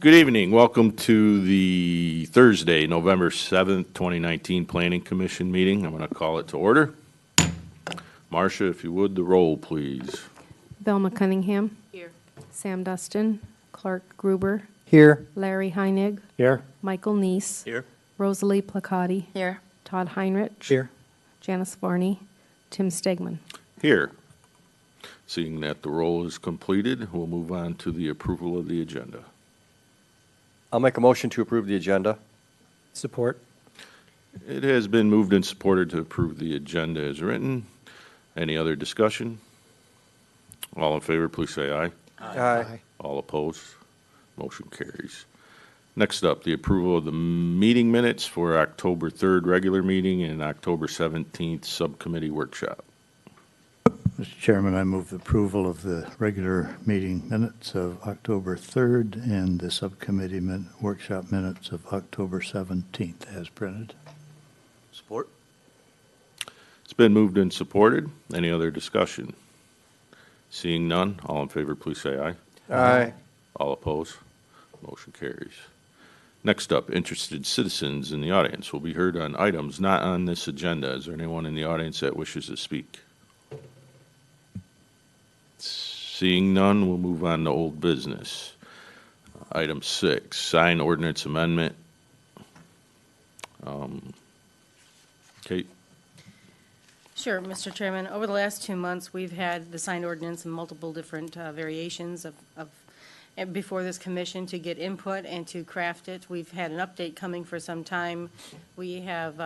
Good evening. Welcome to the Thursday, November 7th, 2019 Planning Commission meeting. I'm going to call it to order. Marcia, if you would, the roll, please. Velma Cunningham. Here. Sam Dustin. Clark Gruber. Here. Larry Heinig. Here. Michael Neese. Here. Rosalie Placati. Here. Todd Heinrich. Here. Janice Varney. Tim Stegman. Here. Seeing that the roll is completed, we'll move on to the approval of the agenda. I'll make a motion to approve the agenda. Support. It has been moved and supported to approve the agenda as written. Any other discussion? All in favor, please say aye. Aye. All opposed? Motion carries. Next up, the approval of the meeting minutes for October 3rd regular meeting and October 17th subcommittee workshop. Mr. Chairman, I move approval of the regular meeting minutes of October 3rd and the subcommittee workshop minutes of October 17th as printed. Support. It's been moved and supported. Any other discussion? Seeing none, all in favor, please say aye. Aye. All opposed? Motion carries. Next up, interested citizens in the audience will be heard on items not on this agenda. Is there anyone in the audience that wishes to speak? Seeing none, we'll move on to old business. Item 6, sign ordinance amendment. Kate? Sure, Mr. Chairman. Over the last 2 months, we've had the signed ordinance in multiple different variations of before this commission to get input and to craft it. We've had an update coming for some time. We have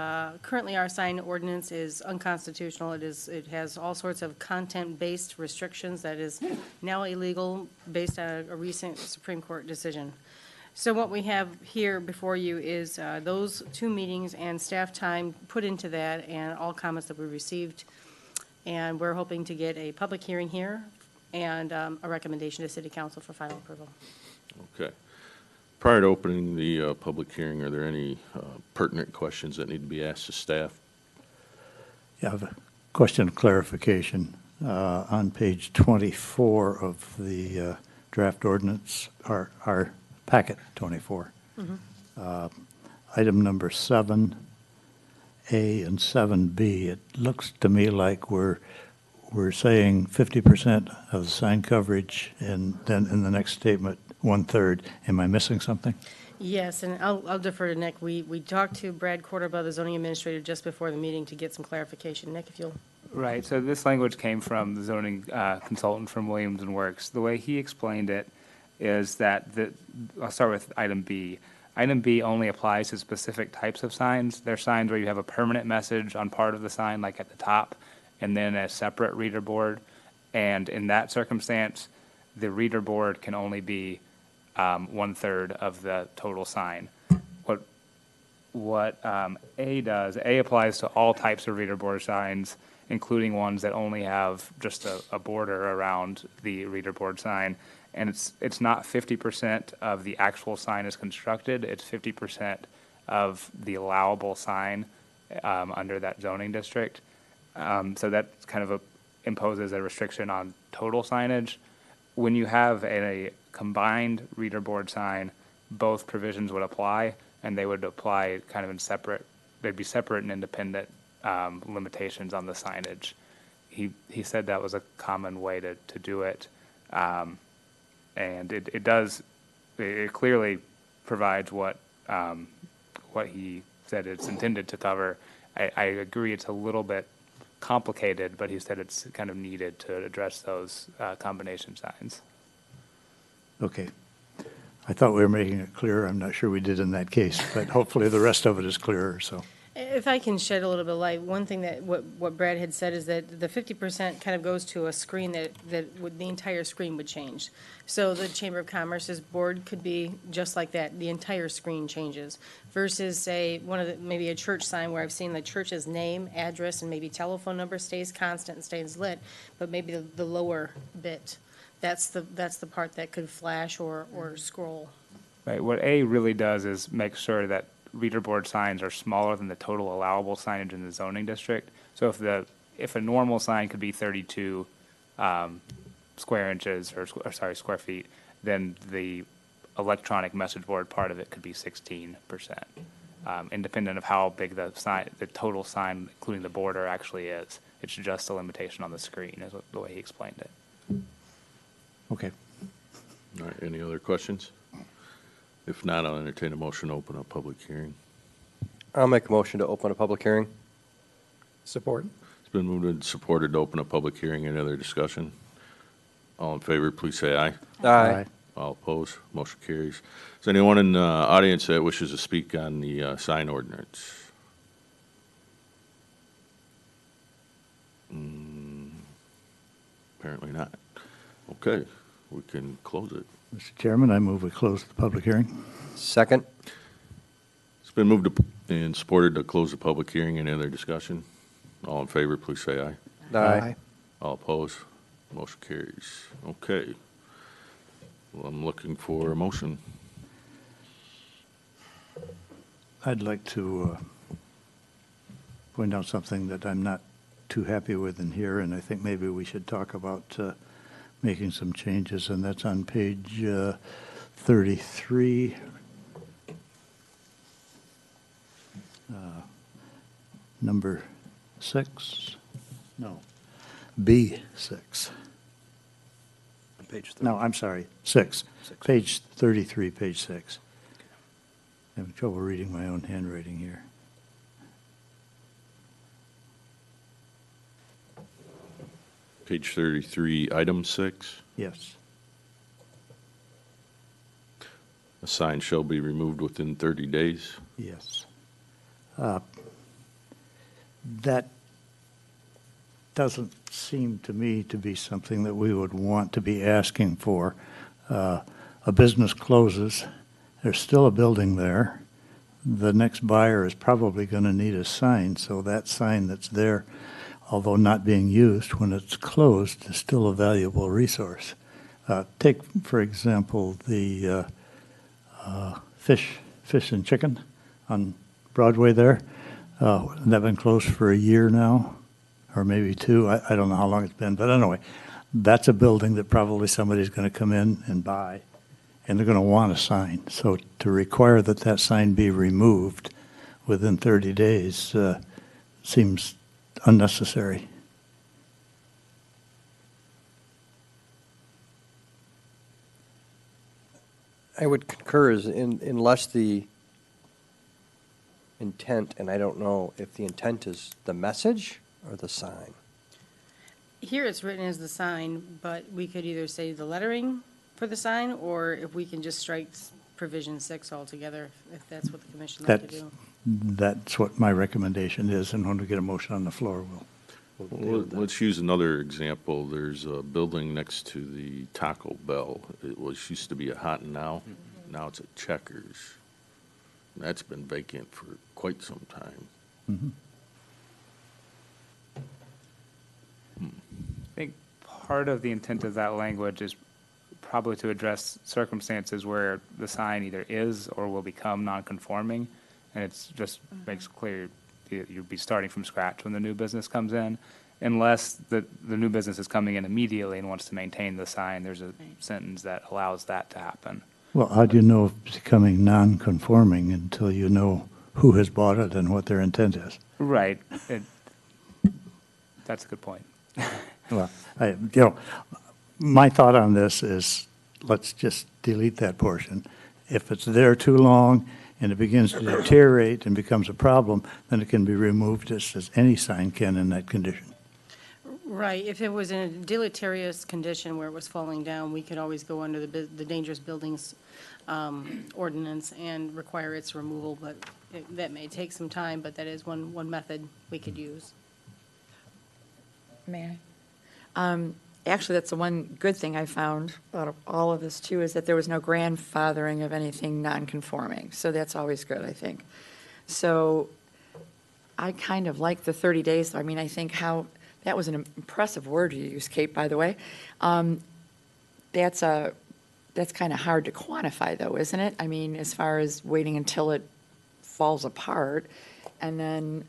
currently our signed ordinance is unconstitutional. It has all sorts of content-based restrictions that is now illegal based on a recent Supreme Court decision. So what we have here before you is those 2 meetings and staff time put into that and all comments that we received. And we're hoping to get a public hearing here and a recommendation to City Council for final approval. Okay. Prior to opening the public hearing, are there any pertinent questions that need to be asked to staff? Yeah, I have a question of clarification. On page 24 of the draft ordinance, our packet 24, item number 7A and 7B, it looks to me like we're saying 50% of the sign coverage, and then in the next statement, 1/3. Am I missing something? Yes, and I'll defer to Nick. We talked to Brad Cordoba, the zoning administrator, just before the meeting to get some clarification. Nick, if you'll. Right, so this language came from the zoning consultant from Williams & Works. The way he explained it is that, I'll start with item B. Item B only applies to specific types of signs. They're signs where you have a permanent message on part of the sign, like at the top, and then a separate reader board. And in that circumstance, the reader board can only be 1/3 of the total sign. What A does, A applies to all types of reader board signs, including ones that only have just a border around the reader board sign. And it's not 50% of the actual sign is constructed, it's 50% of the allowable sign under that zoning district. So that kind of imposes a restriction on total signage. When you have a combined reader board sign, both provisions would apply, and they would apply kind of in separate, they'd be separate and independent limitations on the signage. He said that was a common way to do it. And it clearly provides what he said it's intended to cover. I agree it's a little bit complicated, but he said it's kind of needed to address those combination signs. Okay. I thought we were making it clear. I'm not sure we did in that case, but hopefully the rest of it is clearer, so. If I can shed a little bit of light, one thing that what Brad had said is that the 50% kind of goes to a screen that the entire screen would change. So the Chamber of Commerce's board could be just like that. The entire screen changes versus, say, maybe a church sign where I've seen the church's name, address, and maybe telephone number stays constant and stays lit, but maybe the lower bit, that's the part that could flash or scroll. Right. What A really does is make sure that reader board signs are smaller than the total allowable signage in the zoning district. So if a normal sign could be 32 square inches, square feet, then the electronic message board part of it could be 16%. Independent of how big the sign, the total sign, including the border, actually is. It's just a limitation on the screen, is the way he explained it. Okay. All right, any other questions? If not, I'll entertain a motion to open a public hearing. I'll make a motion to open a public hearing. Support. It's been moved and supported to open a public hearing. Any other discussion? All in favor, please say aye. Aye. All opposed, motion carries. Is there anyone in the audience that wishes to speak on the sign ordinance? Apparently not. Okay, we can close it. Mr. Chairman, I move we close the public hearing. Second. It's been moved and supported to close the public hearing. Any other discussion? All in favor, please say aye. Aye. All opposed, motion carries. Okay. Well, I'm looking for a motion. I'd like to point out something that I'm not too happy with in here, and I think maybe we should talk about making some changes, and that's on page 33. Number 6? No. B6. Page No, I'm sorry, 6. Page 33, page 6. Having trouble reading my own handwriting here. Page 33, item 6. Yes. A sign shall be removed within 30 days. Yes. That doesn't seem to me to be something that we would want to be asking for. A business closes, there's still a building there. The next buyer is probably going to need a sign, so that sign that's there, although not being used, when it's closed, is still a valuable resource. Take, for example, the fish and chicken on Broadway there. They've been closed for a year now, or maybe 2. I don't know how long it's been, but anyway, that's a building that probably somebody's going to come in and buy, and they're going to want a sign. So to require that that sign be removed within 30 days seems unnecessary. I would concur unless the intent, and I don't know if the intent is the message or the sign. Here it's written as the sign, but we could either say the lettering for the sign, or if we can just strike provision 6 altogether, if that's what the commission like to That's, do. that's what my recommendation is, and when we get a motion on the floor, we'll deal with that. Let's use another example. There's a building next to the Taco Bell. It used to be a Hot and Now. Now it's a Checkers. That's been vacant for quite some time. Mhm. I think part of the intent of that language is probably to address circumstances where the sign either is or will become non-conforming, and it's just makes clear you'd be starting from scratch when the new business comes in, unless the new business is coming in immediately and wants to maintain the sign. There's a sentence that allows that to happen. Well, how do you know if it's becoming non-conforming until you know who has bought it and what their intent is? Right. That's a good point. Well, my thought on this is, let's just delete that portion. If it's there too long and it begins to deteriorate and becomes a problem, then it can be removed just as any sign can in that condition. Right, if it was in a deleterious condition where it was falling down, we could always go under the dangerous buildings ordinance and require its removal, but that may take some time, but that is one method we could use. May I? Actually, that's the one good thing I found out of all of this, too, is that there was no grandfathering of anything non-conforming. So that's always good, I think. So I kind of like the 30 days. I mean, I think that was an impressive word you used, Kate, by the way. That's kind of hard to quantify, though, isn't it? I mean, as far as waiting until it falls apart. And then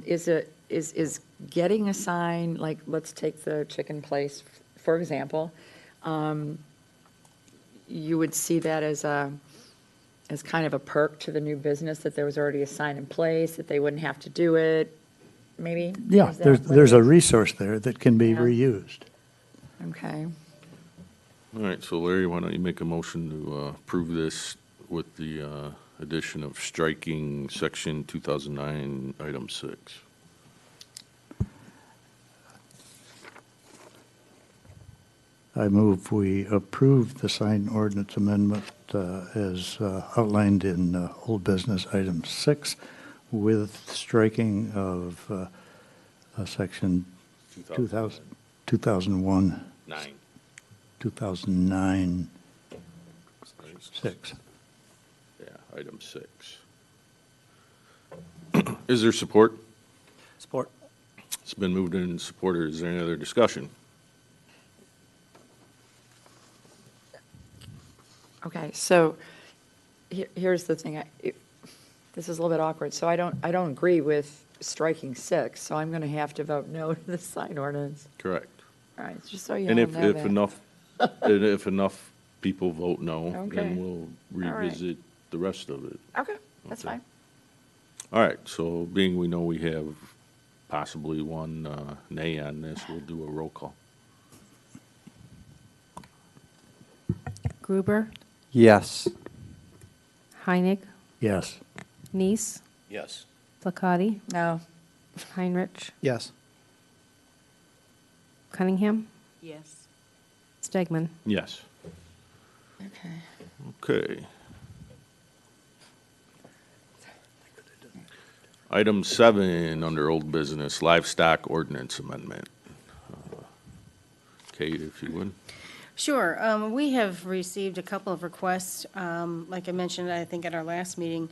is getting a sign, like, let's take the chicken place, for example. you would see that as kind of a perk to the new business, that there was already a sign in place, that they wouldn't have to do it, maybe? Yeah, Is that there's, what it there's a is? resource there that can be Yeah. reused. Okay. All right, so Larry, why don't you make a motion to approve this with the addition of striking section 2009, item 6? I move we approve the sign ordinance amendment as outlined in old business item 6 with striking of section 2001, 9. 2009, 6. Yeah, item 6. Is there support? Support. It's been moved and supported. Is there any other discussion? Okay, so here's the thing. This is a little bit awkward. So I don't agree with striking 6, so I'm going to have to vote no to the sign ordinance. Correct. All right, just so you And all if, know if that. enough, and if enough people vote no, Okay. then we'll right. revisit the rest of it. Okay, that's Okay. fine. All right, so being we know we have possibly one nay on this, we'll do a roll call. Gruber, Yes. Heinig, Yes. Nice, Yes. Placati, No. Heinrich, Yes. Cunningham, Yes. Stegman. Yes. Okay. Okay. Item 7, under old business, livestock ordinance amendment. Kate, if you would. Sure. We have received a couple of requests, like I mentioned, I think at our last meeting,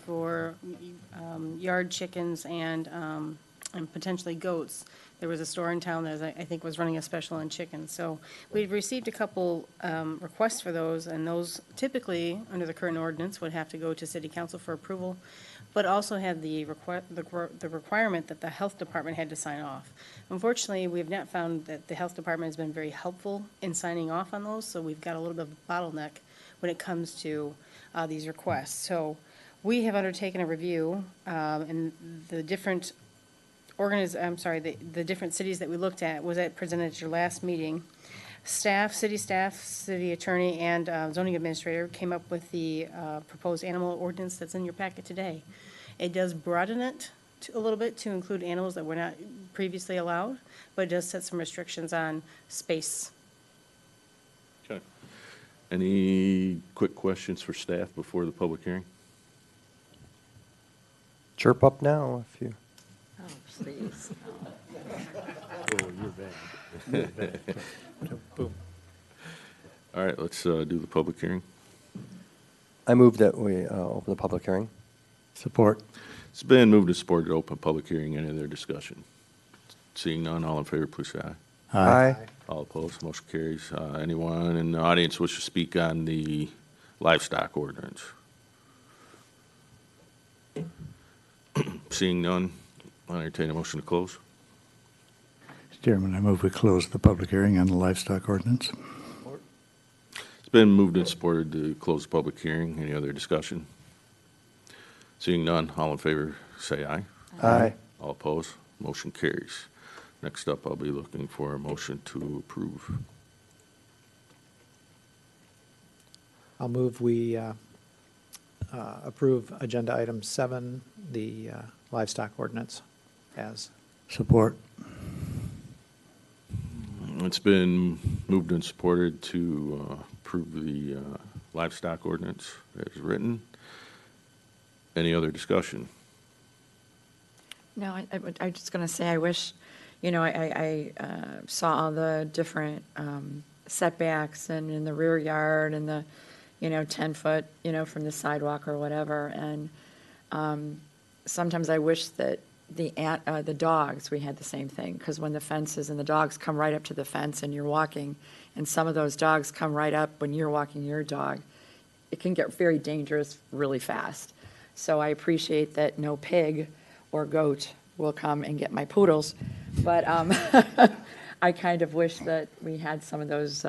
for yard chickens and potentially goats. There was a store in town that I think was running a special on chickens. So we've received a couple requests for those, and those typically, under the current ordinance, would have to go to city council for approval, but also had the requirement that the health department had to sign off. Unfortunately, we have not found that the health department has been very helpful in signing off on those, so we've got a little bit of a bottleneck when it comes to these requests. So we have undertaken a review, and the different the different cities that we looked at was presented at your last meeting. Staff, city attorney, and zoning administrator came up with the proposed animal ordinance that's in your packet today. It does broaden it a little bit to include animals that were not previously allowed, but it does set some restrictions on space. Okay. Any quick questions for staff before the public hearing? Chirp up now if you. Oh, please. All right, let's do the public hearing. I move that we open the public hearing. Support. It's been moved and supported to open public hearing. Any other discussion? Seeing none, all in favor, please say aye. Aye. All opposed, motion carries. Anyone in the audience wish to speak on the livestock ordinance? Seeing none, I'll entertain a motion to close. Mr. Chairman, I move we close the public hearing on the livestock ordinance. It's been moved and supported to close the public hearing. Any other discussion? Seeing none, all in favor, say aye. Aye. All opposed, motion carries. Next up, I'll be looking for a motion to approve. I'll move we approve agenda item 7, the livestock ordinance, as. Support. It's been moved and supported to approve the livestock ordinance as written. Any other discussion? No, I'm just going to say, I wish, I saw all the different setbacks and in the rear yard and the, 10 foot, from the sidewalk or whatever. And sometimes I wish that the dogs, we had the same thing, because when the fences and the dogs come right up to the fence and you're walking, and some of those dogs come right up when you're walking your dog, it can get very dangerous really fast. So I appreciate that no pig or goat will come and get my poodles, but I kind of wish that we had some of those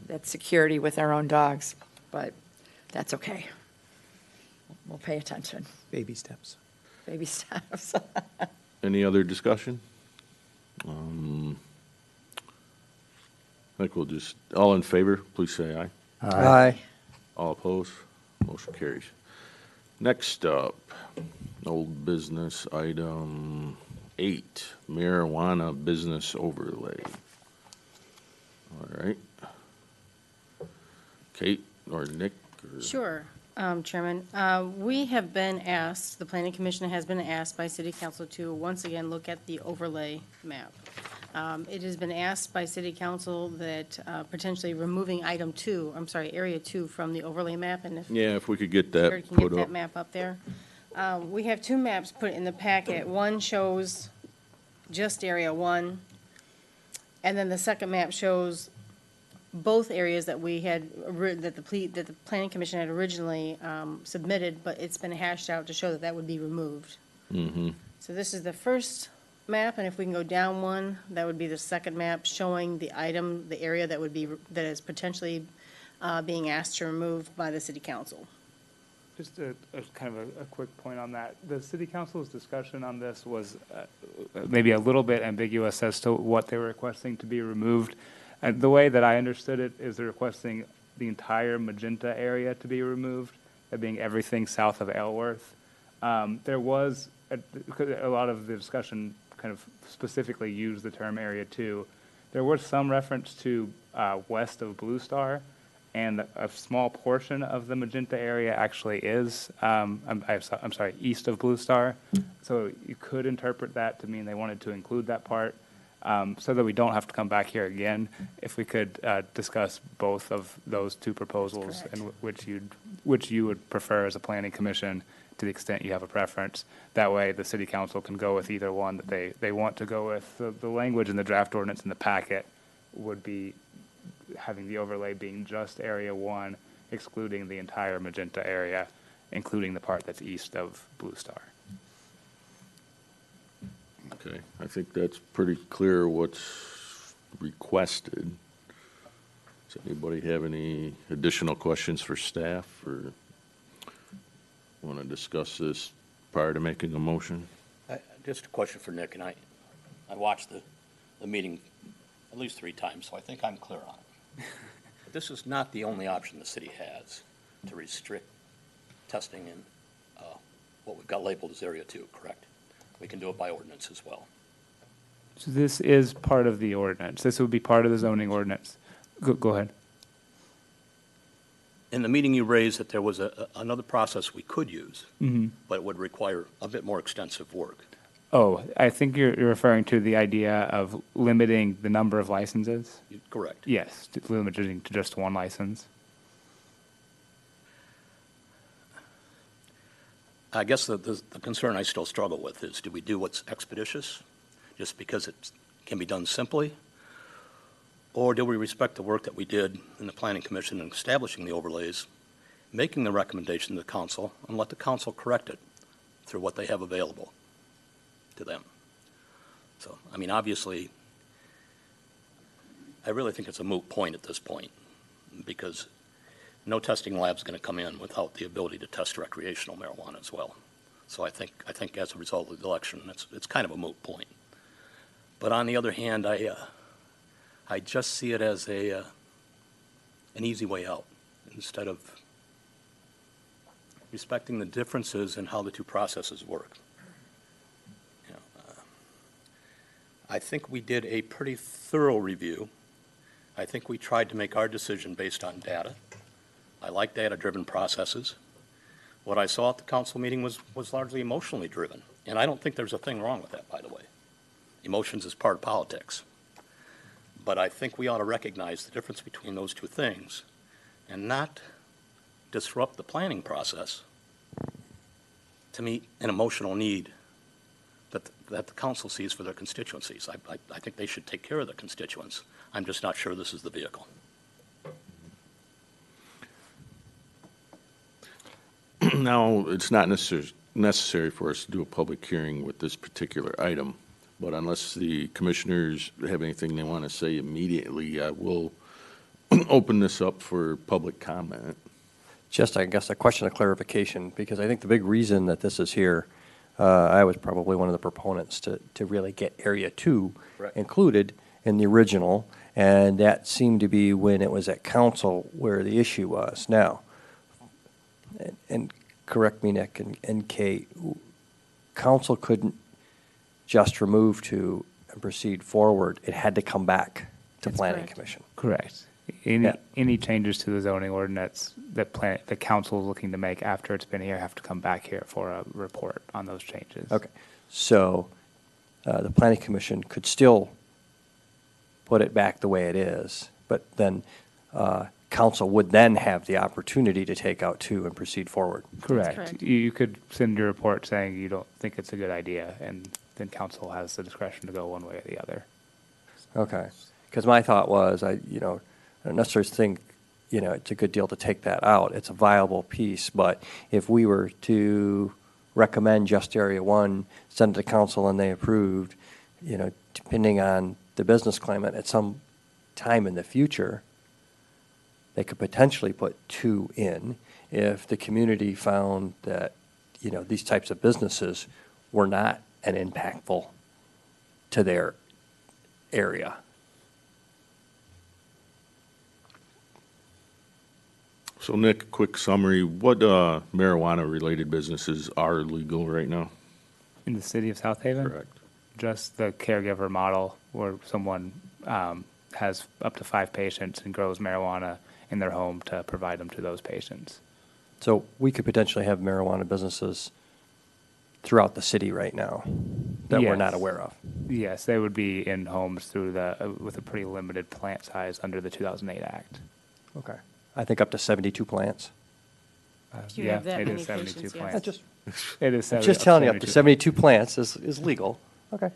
that security with our own dogs, but that's okay. We'll pay attention. Baby steps. Baby steps. Any other discussion? I think we'll just, all in favor, please say aye. Aye. All opposed? Motion carries. Next up, old business item 8, marijuana business overlay. All right. Kate or Nick? Or- Sure, Chairman. We have been asked, the Planning Commission has been asked by City Council to once again look at the overlay map. It has been asked by City Council that potentially removing Area 2 from the overlay map, and if Yeah, if we could get Jared that can get put that up. map up there. We have 2 maps put in the packet. One shows just Area 1, and then the second map shows both areas that we had, that the Planning Commission had originally submitted, but it's been hashed out to show that that would be removed. Mm-hmm. So this is the first map, and if we can go down one, that would be the second map showing the item, the area that would be, that is potentially being asked to remove by the City Council. Just a kind of a quick point on that. The city council's discussion on this was maybe a little bit ambiguous as to what they were requesting to be removed. And the way that I understood it is they're requesting the entire magenta area to be removed, that being everything south of Ellsworth. There was a lot of the discussion kind of specifically used the term Area 2. There was some reference to west of Blue Star, and a small portion of the magenta area actually is, I'm sorry, east of Blue Star. So you could interpret that to mean they wanted to include that part, so that we don't have to come back here again. If we could discuss both of those 2 proposals and which you would prefer as a planning commission, to the extent you have a preference. That way, the city council can go with either one that they want to go with. The language in the draft ordinance in the packet would be having the overlay being just Area 1, excluding the entire magenta area, including the part that's east of Blue Star. Okay, I think that's pretty clear what's requested. Does anybody have any additional questions for staff, or want to discuss this prior to making a motion? Just a question for Nick, and I watched the meeting at least 3 times, so I think I'm clear on it. But this is not the only option the city has to restrict testing in what we've got labeled as Area 2, correct? We can do it by ordinance as well. So this is part of the ordinance. This would be part of the zoning ordinance. Go ahead. In the meeting, you raised that there was another process we could use, Mm-hmm. but it would require a bit more extensive work. Oh, I think you're referring to the idea of limiting the number of licenses? Correct. Yes, limiting to just 1 license. I guess the concern I still struggle with is, do we do what's expeditious, just because it can be done simply? Or do we respect the work that we did in the Planning Commission in establishing the overlays, making the recommendation to the council, and let the council correct it through what they have available to them? So, I mean, obviously, I really think it's a moot point at this point, because no testing lab's going to come in without the ability to test recreational marijuana as well. So I think as a result of the election, it's kind of a moot point. But on the other hand, I just see it as an easy way out, instead of respecting the differences in how the 2 processes work. You know, I think we did a pretty thorough review. I think we tried to make our decision based on data. I like data-driven processes. What I saw at the council meeting was largely emotionally driven, and I don't think there's a thing wrong with that, by the way. Emotions is part of politics. But I think we ought to recognize the difference between those 2 things and not disrupt the planning process to meet an emotional need that the council sees for their constituencies. I think they should take care of their constituents. I'm just not sure this is the vehicle. Now, it's not necessary for us to do a public hearing with this particular item, but unless the commissioners have anything they want to say immediately, I will open this up for public comment. Just, I guess, a question of clarification, because I think the big reason that this is here, I was probably one of the proponents to really get Area 2 Right. included in the original, and that seemed to be when it was at council where the issue was. Now, and correct me, Nick and Kate, council couldn't just remove 2 and proceed forward. It had to come back to That's planning correct. commission. Correct. Yeah. Any changes to the zoning ordinance that the council is looking to make after it's been here have to come back here for a report on those changes. Okay, so the planning commission could still put it back the way it is, but then council would then have the opportunity to take out 2 and proceed forward. Correct. correct. You could send your report saying you don't think it's a good idea, and then council has the discretion to go one way or the other. Okay, because my thought was, I don't necessarily think, it's a good deal to take that out. It's a viable piece, but if we were to recommend just Area 1, send it to council and they approved, depending on the business climate, at some time in the future, they could potentially put 2 in if the community found that, these types of businesses were not an impactful to their area. So Nick, quick summary, what marijuana-related businesses are legal right now? In the city of South Haven? Correct. Just the caregiver model where someone has up to 5 patients and grows marijuana in their home to provide them to those patients. So we could potentially have marijuana businesses throughout the city right now that we're not Yes. aware of. Yes, they would be in homes through with a pretty limited plant size under the 2008 Act. Okay. I think up to 72 plants. If you Yeah, have that it many is 72 patients, yes. plants. Just, It is just telling you, up to 72 plants is legal. Okay.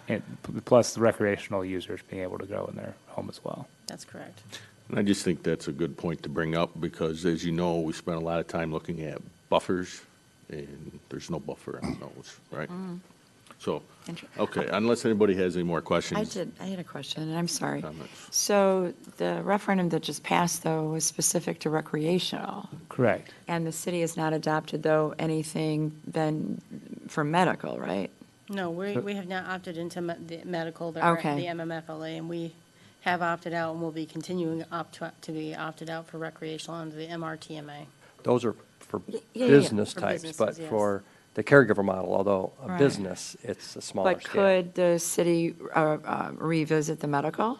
And plus the recreational users being able to grow in their home as well. That's correct. And I just think that's a good point to bring up because, as you know, we spent a lot of time looking at buffers, and there's no buffer on those, right? So, okay, unless anybody has any more questions. I had a question, and I'm sorry. Comments. So the referendum that just passed, though, was specific to recreational, Correct. and the city has not adopted, though, anything then for medical, right? No, we have not opted into the medical, the Okay. the MMFLA, and we have opted out and will be continuing to be opted out for recreational under the MRTMA. Those are for yeah. business For types, but businesses, yes. for the caregiver model, although a Right. business, it's a smaller But scale. could the city revisit the medical?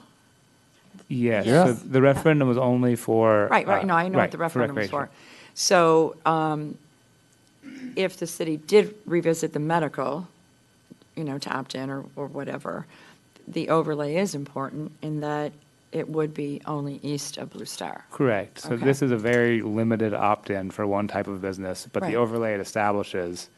Yes, Yeah. so the referendum was only for. Right, no, I know what the right, referendum was for. recreational. So if the city did revisit the medical, to opt in or whatever, the overlay is important in that it would be only east of Blue Star. Correct. So Okay. this is a very limited opt-in for one type of business, but Right. the overlay it establishes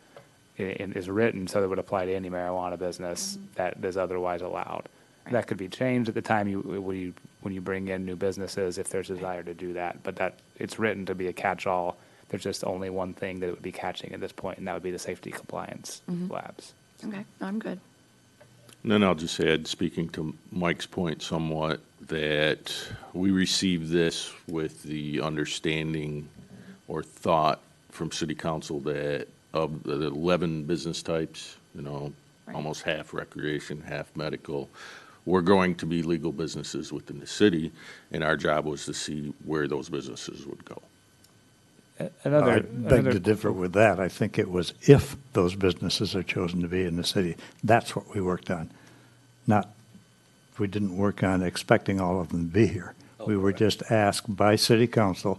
is written so that it would apply to any marijuana business that is otherwise allowed. Right. That could be changed at the time when you bring in new businesses, if there's a desire to do that. But it's written to be a catch-all. There's just only one thing that it would be catching at this point, and that would be the safety compliance labs. Okay, I'm good. And then I'll just add, speaking to Mike's point somewhat, that we received this with the understanding or thought from city council that of the 11 business types, Right. almost half recreation, half medical, were going to be legal businesses within the city, and our job was to see where those businesses would go. I beg to differ with that. I think it was if those businesses are chosen to be in the city. That's what we worked on. We didn't work on expecting all of them to be here. We were just asked by city council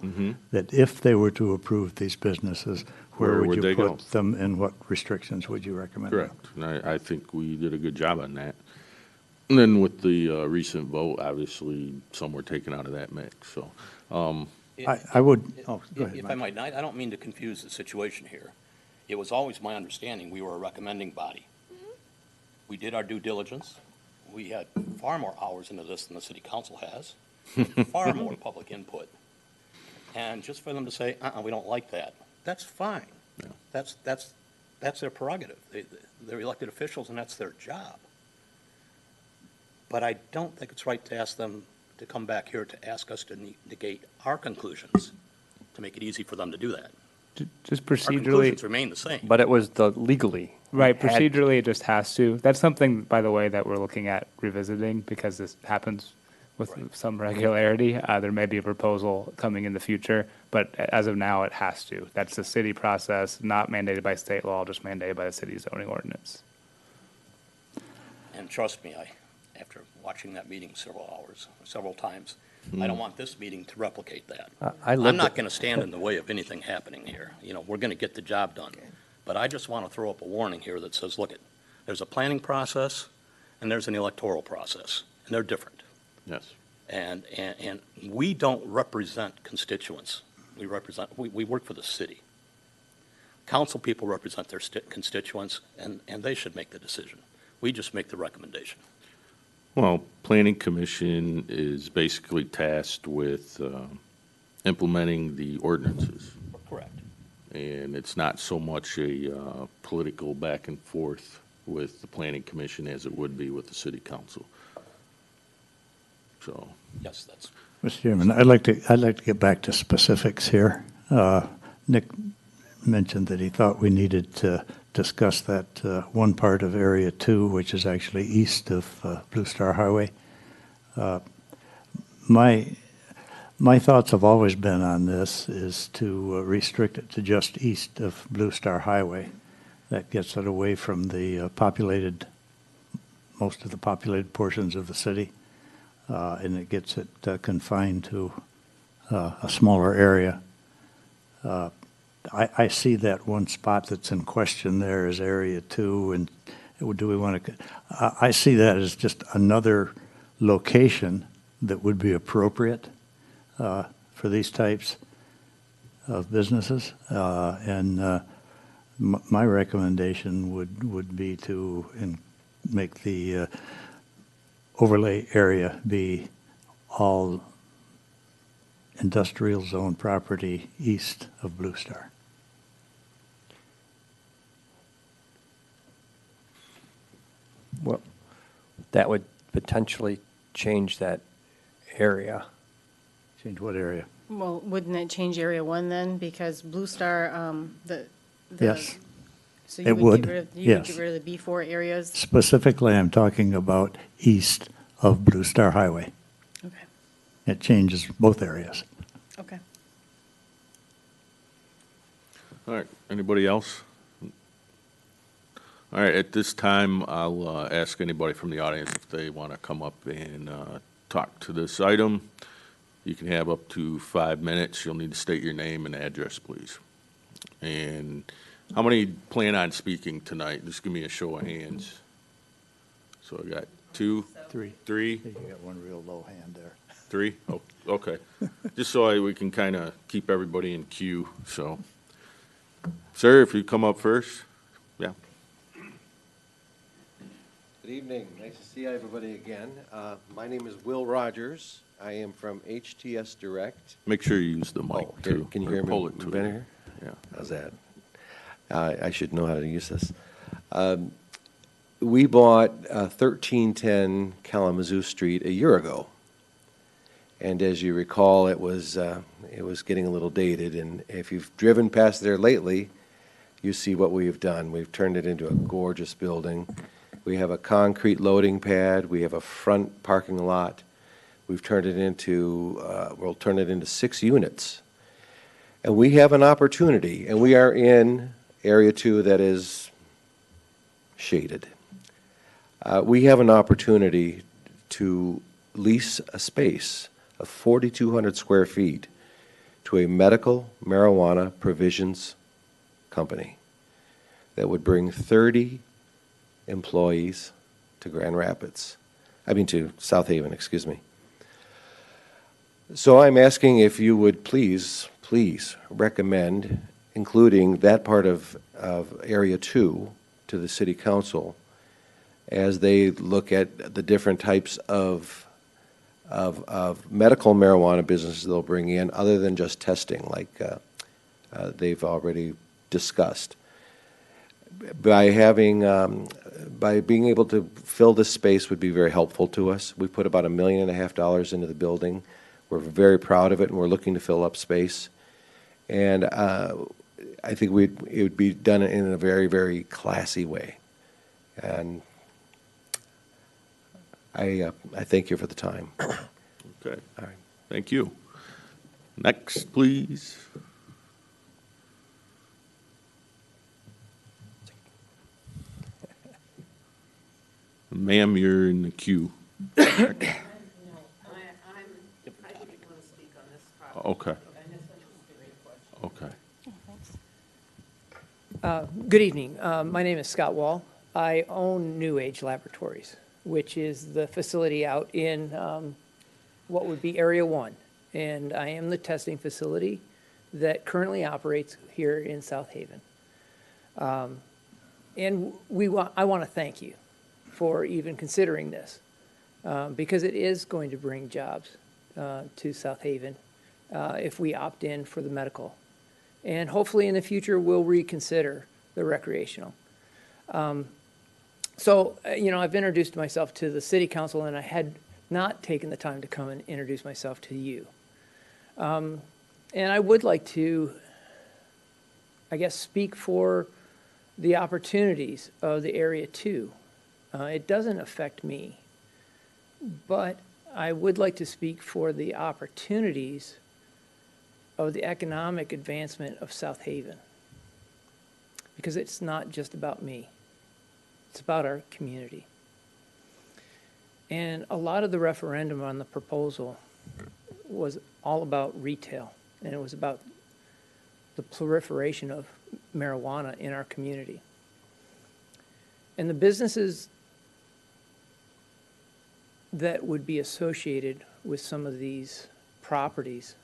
that if they were to approve these businesses, where Where would would they you go? put them and what restrictions would you recommend? Correct. And I think we did a good job on that. And then with the recent vote, obviously, some were taken out of that mix, so. I would, oh, go ahead, If I Mike. might, I don't mean to confuse the situation here. It was always my understanding we were a recommending body. We did our due diligence. We had far more hours into this than the city council has, far more public input. And just for them to say, we don't like that, that's fine. Yeah. That's their prerogative. They're elected officials and that's their job. But I don't think it's right to ask them to come back here to ask us to negate our conclusions, to make it easy for them to do that. Just Our procedurally, conclusions remain the same. But it was the legally. right, had- procedurally, it just has to. That's something, by the way, that we're looking at revisiting because this happens with Right. some regularity. There may be a proposal coming in the future, but as of now, it has to. That's the city process, not mandated by state law, just mandated by the city zoning ordinance. And trust me, after watching that meeting several times, I don't want this meeting to replicate that. I I'm lived not it. going to stand in the way of anything happening here. You know, we're going to get the job done. But I just want to throw up a warning here that says, look, there's a planning process and there's an electoral process, and they're different. Yes. And we don't represent constituents. We work for the city. Council people represent their constituents, and they should make the decision. We just make the recommendation. Well, Planning Commission is basically tasked with implementing the ordinances. Correct. And it's not so much a political back and forth with the Planning Commission as it would be with the City Council. So, Yes, that's, Mr. Chairman, I'd like to get back to specifics here. Nick mentioned that he thought we needed to discuss that one part of Area 2, which is actually east of Blue Star Highway. My thoughts have always been on this is to restrict it to just east of Blue Star Highway. That gets it away from the most of the populated portions of the city, and it gets it confined to a smaller area. I see that one spot that's in question there is Area 2, and do we want to, I see that as just another location that would be appropriate for these types of businesses. My recommendation would be to make the overlay area be all industrial zone property east of Blue Star. Well, that would potentially change that area. Change what area? Well, wouldn't it change Area 1 then? Because Blue Star, Yes. So It you would, get rid of, yes. get rid of the B4 areas? Specifically, I'm talking about east of Blue Star Highway. Okay, It changes both areas. okay. all right, anybody else? All right, at this time, I'll ask anybody from the audience if they want to come up and talk to this item. You can have up to 5 minutes. You'll need to state your name and address, please. And how many plan on speaking tonight? Just give me a show of hands. So I got 2, Three. 3, You got one real low hand there. 3? Oh, okay. Just so we can kind of keep everybody in queue, so. Sir, if you come up first, yeah. Good evening. Nice to see everybody again. My name is Will Rogers. I am from HTS Direct. Make sure you use the mic, Oh, here, too. can you or hear me pull it to better you. here? Yeah. How's that? I should know how to use this. We bought 1310 Kalamazoo Street a year ago. And as you recall, it was getting a little dated. And if you've driven past there lately, you see what we've done. We've turned it into a gorgeous building. We have a concrete loading pad. We have a front parking lot. We've turned it into, we'll turn it into 6 units. And we have an opportunity, and we are in Area 2 that is shaded. We have an opportunity to lease a space of 4,200 square feet to a medical marijuana provisions company that would bring 30 employees to Grand Rapids. To South Haven, excuse me. So I'm asking if you would please recommend including that part of Area 2 to the City Council as they look at the different types of medical marijuana businesses they'll bring in, other than just testing, like they've already discussed. By by being able to fill this space would be very helpful to us. We put about $1.5 million into the building. We're very proud of it, and we're looking to fill up space. And I think it would be done in a very, very classy way. And I thank you for the time. Okay, All right. thank you. Next, please. Ma'am, you're in the queue. Okay. Okay. Good evening. My name is Scott Wall. I own New Age Laboratories, which is the facility out in what would be Area 1. And I am the testing facility that currently operates here in South Haven. And I want to thank you for even considering this, because it is going to bring jobs to South Haven if we opt in for the medical. And hopefully in the future, we'll reconsider the recreational. So, I've introduced myself to the city council, and I had not taken the time to come and introduce myself to you. And I would like to, I guess, speak for the opportunities of the Area 2. It doesn't affect me, but I would like to speak for the opportunities of the economic advancement of South Haven, because it's not just about me. It's about our community. And a lot of the referendum on the proposal was all about retail, and it was about the proliferation of marijuana in our community. And the businesses that would be associated with some of these properties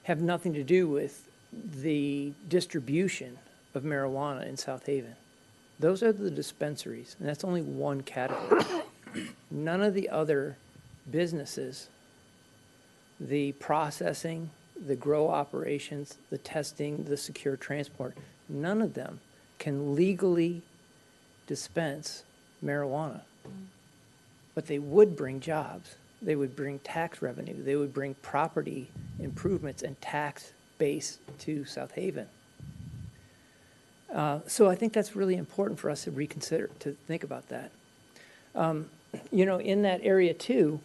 have nothing to do with the distribution of marijuana in South Haven. Those are the dispensaries, and that's only one category. None of the other businesses, the processing, the grow operations, the testing, the secure transport, none of them can legally dispense marijuana. But they would bring jobs. They would bring tax revenue. They would bring property improvements and tax base to South Haven. So I think that's really important for us to reconsider, to think about that. In that Area 2,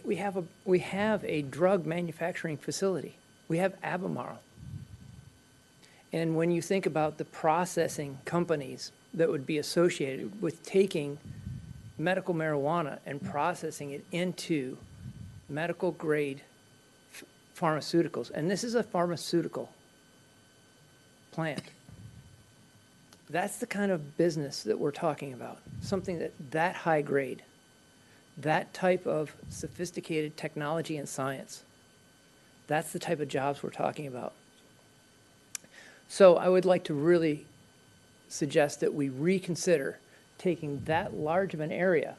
we have a drug manufacturing facility. We have Albemarle. And when you think about the processing companies that would be associated with taking medical marijuana and processing it into medical grade pharmaceuticals, and this is a pharmaceutical plant. That's the kind of business that we're talking about, something that high grade, that type of sophisticated technology and science. That's the type of jobs we're talking about. So I would like to really suggest that we reconsider taking that large of an area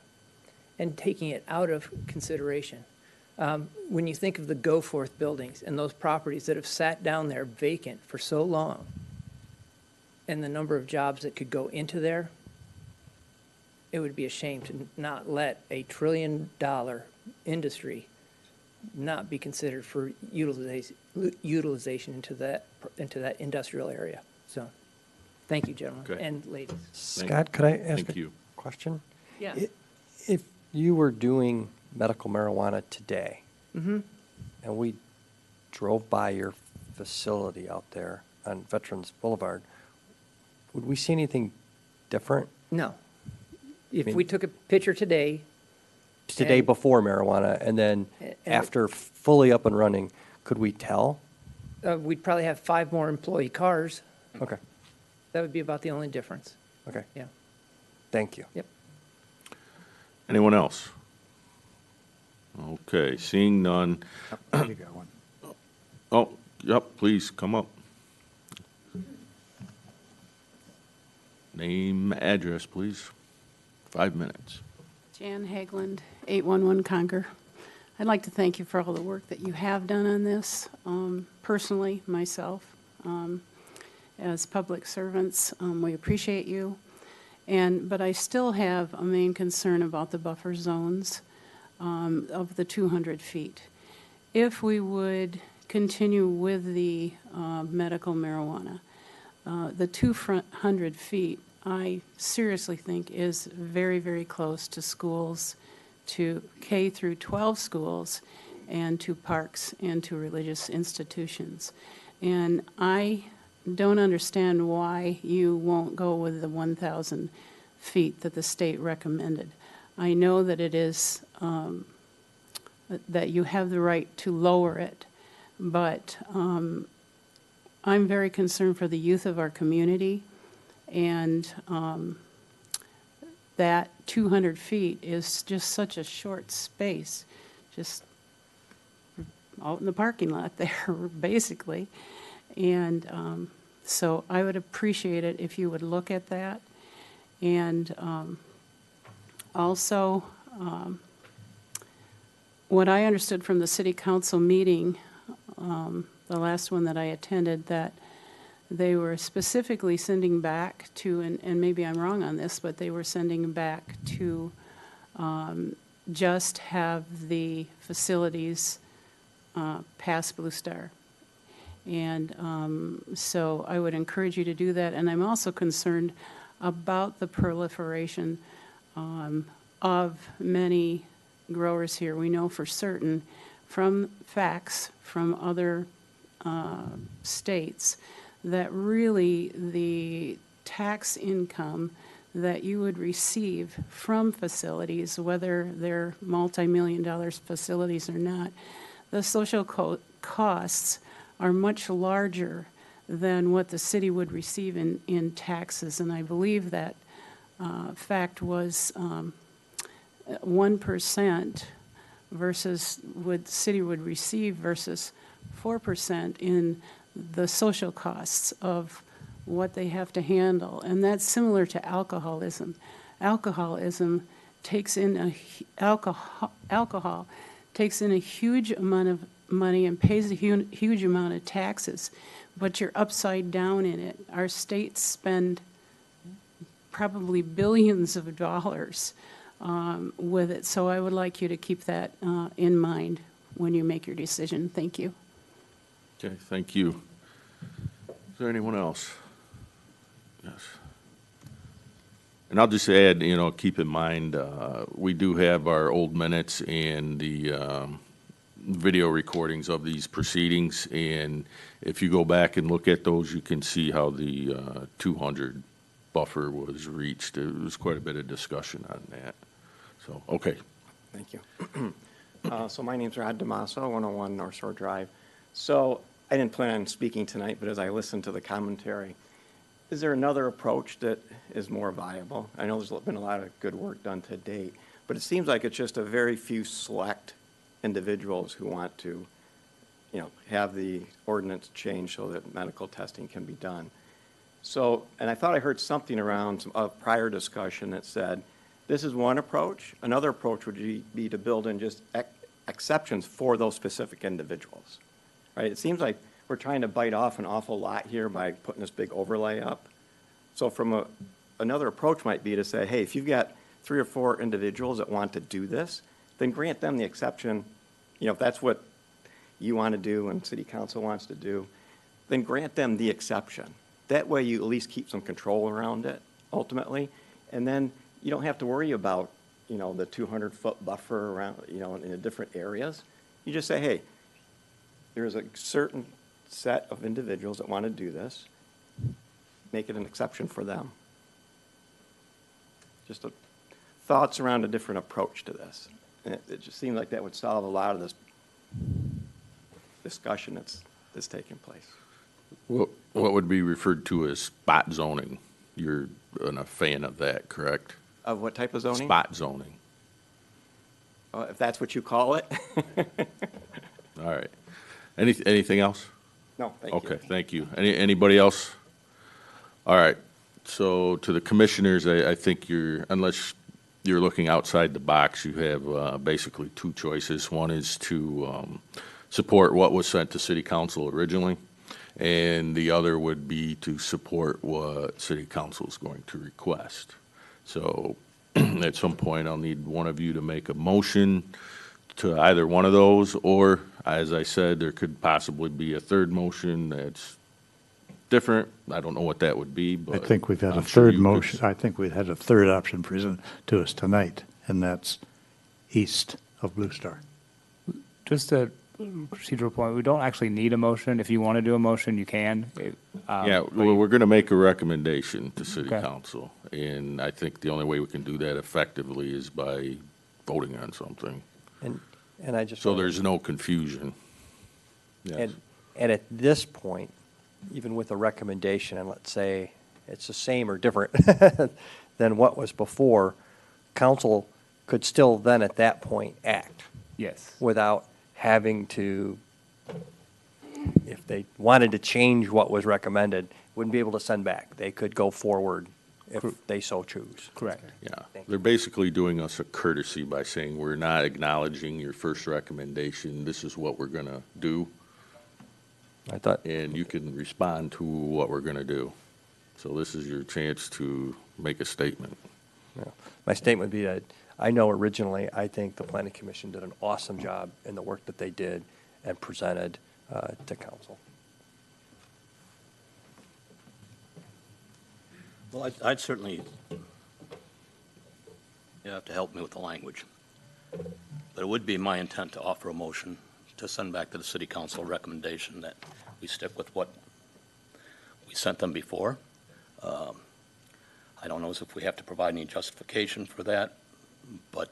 and taking it out of consideration. When you think of the Goforth buildings and those properties that have sat down there vacant for so long, and the number of jobs that could go into there, it would be a shame to not let a $1 trillion industry not be considered for utilization into that industrial area. So, thank you, gentlemen Okay. and ladies. Scott, could I ask Thank a you. question? Yeah. If you were doing medical marijuana today, Mm-hmm. and we drove by your facility out there on Veterans Boulevard, would we see anything different No. If mean- we took a picture today, today And- before marijuana, and then And- after fully up and running, could we tell? we'd probably have 5 more employee cars. Okay, That would be about the only difference. okay, Yeah. thank you. Yep. Anyone else? Okay, seeing none. You got one. Oh, yep, please, come up. Name, address, please. 5 minutes. Jan Haglund, 811 Concord. I'd like to thank you for all the work that you have done on this. Personally, myself, as public servants, we appreciate you. But I still have a main concern about the buffer zones of the 200 feet. If we would continue with the medical marijuana, the 200 feet, I seriously think is very, very close to schools, to K through 12 schools, and to parks and to religious institutions. And I don't understand why you won't go with the 1,000 feet that the state recommended. I know that it is, that you have the right to lower it, but I'm very concerned for the youth of our community, and that 200 feet is just such a short space, just out in the parking lot there, basically. And so I would appreciate it if you would look at that. And also, what I understood from the city council meeting, the last one that I attended, that they were specifically sending back to, and maybe I'm wrong on this, but they were sending back to just have the facilities pass Blue Star. And so I would encourage you to do that. And I'm also concerned about the proliferation of many growers here. We know for certain from facts from other states that really the tax income that you would receive from facilities, whether they're multi-million-dollar facilities or not, the social costs are much larger than what the city would receive in taxes. And I believe that fact was 1% versus what the city would receive versus 4% in the social costs of what they have to handle. And that's similar to alcoholism. Alcohol takes in a huge amount of money and pays a huge amount of taxes, but you're upside down in it. Our states spend probably billions of dollars with it, so I would like you to keep that in mind when you make your decision. Thank you. Okay, thank you. Is there anyone else? Yes. And I'll just add, keep in mind, we do have our old minutes and the video recordings of these proceedings, and if you go back and look at those, you can see how the 200 buffer was reached. There was quite a bit of discussion on that. So, okay. Thank you. So my name's Rod Damaso, 101 North Shore Drive. So I didn't plan on speaking tonight, but as I listened to the commentary, is there another approach that is more viable? I know there's been a lot of good work done to date, but it seems like it's just a very few select individuals who want to, have the ordinance changed so that medical testing can be done. So, and I thought I heard something around a prior discussion that said, this is one approach. Another approach would be to build in just exceptions for those specific individuals, right? It seems like we're trying to bite off an awful lot here by putting this big overlay up. So from another approach might be to say, hey, if you've got 3 or 4 individuals that want to do this, then grant them the exception. If that's what you want to do and city council wants to do, then grant them the exception. That way you at least keep some control around it ultimately. And then you don't have to worry about, the 200-foot buffer around, in the different areas. You just say, hey, there's a certain set of individuals that want to do this. Make it an exception for them. Just thoughts around a different approach to this. And it just seemed like that would solve a lot of this discussion that's taking place. What would be referred to as spot zoning? You're a fan of that, correct? Of what type of zoning? Spot zoning. If that's what you call it. All right. Anything else? No, thank you. Okay, thank you. Anybody else? All right. So to the commissioners, I think unless you're looking outside the box, you have basically 2 choices. One is to support what was sent to city council originally, and the other would be to support what city council is going to request. So at some point, I'll need one of you to make a motion to either one of those, or, as I said, there could possibly be a third motion that's different. I don't know what that would be, I but. think we've had I'm a sure third you could motion, I think we've had a third option presented to us tonight, and that's east of Blue Star. Just a procedural point, we don't actually need a motion. If you want to do a motion, you can. Yeah, but well, we're going to make a recommendation to city Okay. council, and I think the only way we can do that effectively is by voting on something, And I just. so wanna- there's no confusion. Yes. And at this point, even with a recommendation, and let's say it's the same or different than what was before, council could still then at that point act Yes. without having to, if they wanted to change what was recommended, wouldn't be able to send back. They could go forward if they so choose. Correct. Yeah, Thank you. they're basically doing us a courtesy by saying, we're not acknowledging your first recommendation, this is what we're going to do, I thought, and you can respond to what we're going to do. So this is your chance to make a statement. yeah. My statement would be that I know originally, I think the planning commission did an awesome job in the work that they did and presented to council. Well, I'd certainly, you have to help me with the language. But it would be my intent to offer a motion to send back to the city council a recommendation that we stick with what we sent them before. I don't know if we have to provide any justification for that, but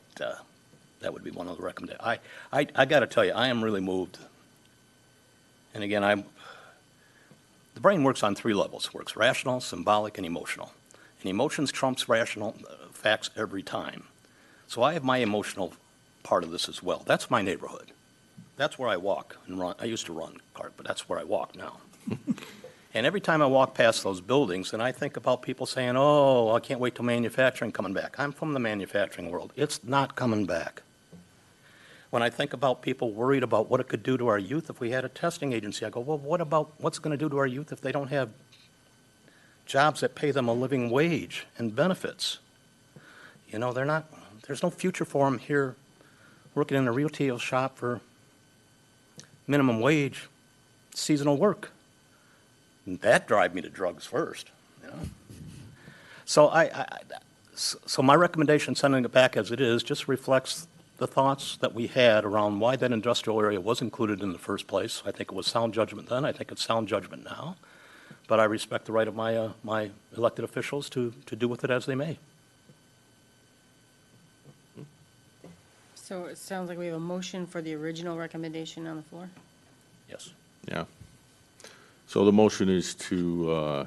that would be one of the recommendations. I got to tell you, I am really moved. And again, the brain works on three levels. It works rational, symbolic, and emotional. And emotions trumps rational facts every time. So I have my emotional part of this as well. That's my neighborhood. That's where I walk and run. I used to run cart, but that's where I walk now. And every time I walk past those buildings, and I think about people saying, oh, I can't wait till manufacturing coming back. I'm from the manufacturing world. It's not coming back. When I think about people worried about what it could do to our youth if we had a testing agency, I go, well, what about what's going to do to our youth if they don't have jobs that pay them a living wage and benefits? You know, there's no future for them here working in a retail shop for minimum wage, seasonal work. And that drive me to drugs first, you know. So so my recommendation, sending it back as it is, just reflects the thoughts that we had around why that industrial area was included in the first place. I think it was sound judgment then. I think it's sound judgment now. But I respect the right of my my elected officials to do with it as they may. So it sounds like we have a motion for the original recommendation on the floor. Yes. Yeah. So the motion is to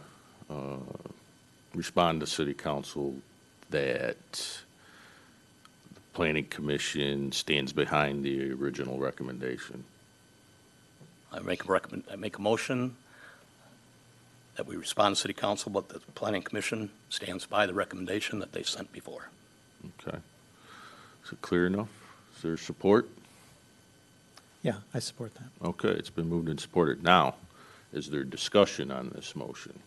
respond to city council that the planning commission stands behind the original recommendation. I make a motion that we respond to city council, but the planning commission stands by the recommendation that they sent before. Okay. Is it clear enough? Is there support? Yeah, I support that. Okay, it's been moved and supported. Now, is there discussion on this motion?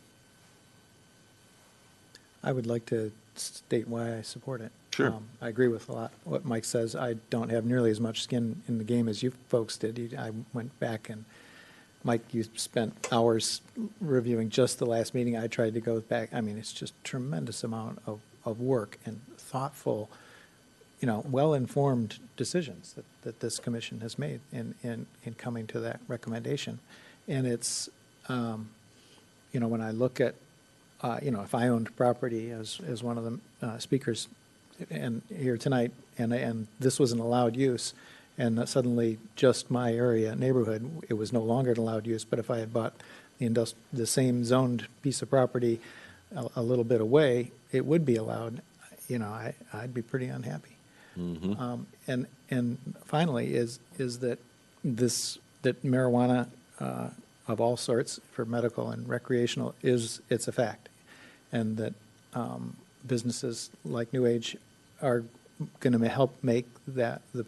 I would like to state why I support it. Sure. I agree with a lot what Mike says. I don't have nearly as much skin in the game as you folks did. I went back and, Mike, you spent hours reviewing just the last meeting. I tried to go back. I mean, it's just tremendous amount of work and thoughtful, you know, well-informed decisions that this commission has made in coming to that recommendation. And it's, you know, when I look at, you know, if I owned property as one of the speakers and here tonight, and this was an allowed use, and suddenly just my area neighborhood, it was no longer an allowed use, but if I had bought the same zoned piece of property a little bit away, it would be allowed, you know, I'd be pretty unhappy. And finally is that that marijuana of all sorts for medical and recreational it's a fact, and that businesses like New Age are going to help make that the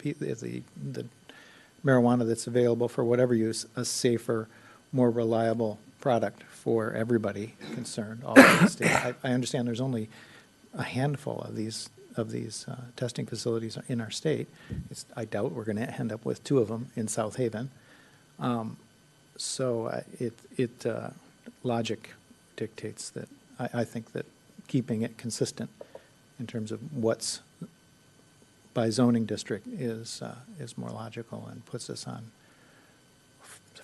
marijuana that's available for whatever use a safer, more reliable product for everybody concerned. All of the state. I understand there's only a handful of these testing facilities in our state. I doubt we're going to end up with 2 of them in South Haven. So logic dictates that I think that keeping it consistent in terms of what's by zoning district is more logical and puts us on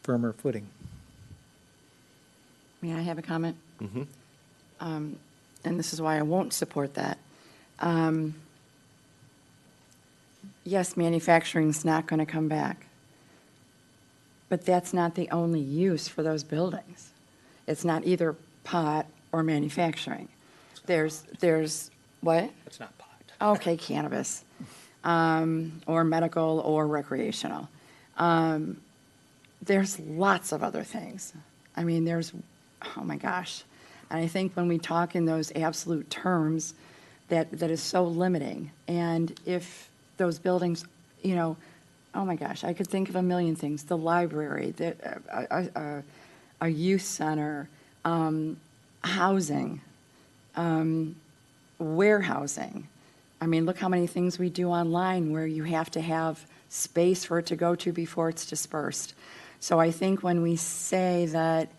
firmer footing. May I have a comment? And this is why I won't support that. Yes, manufacturing's not going to come back, but that's not the only use for those buildings. It's not either pot or manufacturing. There's what? It's not pot. Okay, cannabis, or medical or recreational. There's lots of other things. I mean, oh my gosh. And I think when we talk in those absolute terms, that is so limiting. And if those buildings, oh my gosh, I could think of a million things. The library, a youth center, housing, warehousing. I mean, look how many things we do online where you have to have space for it to go to before it's dispersed. So I think when we say that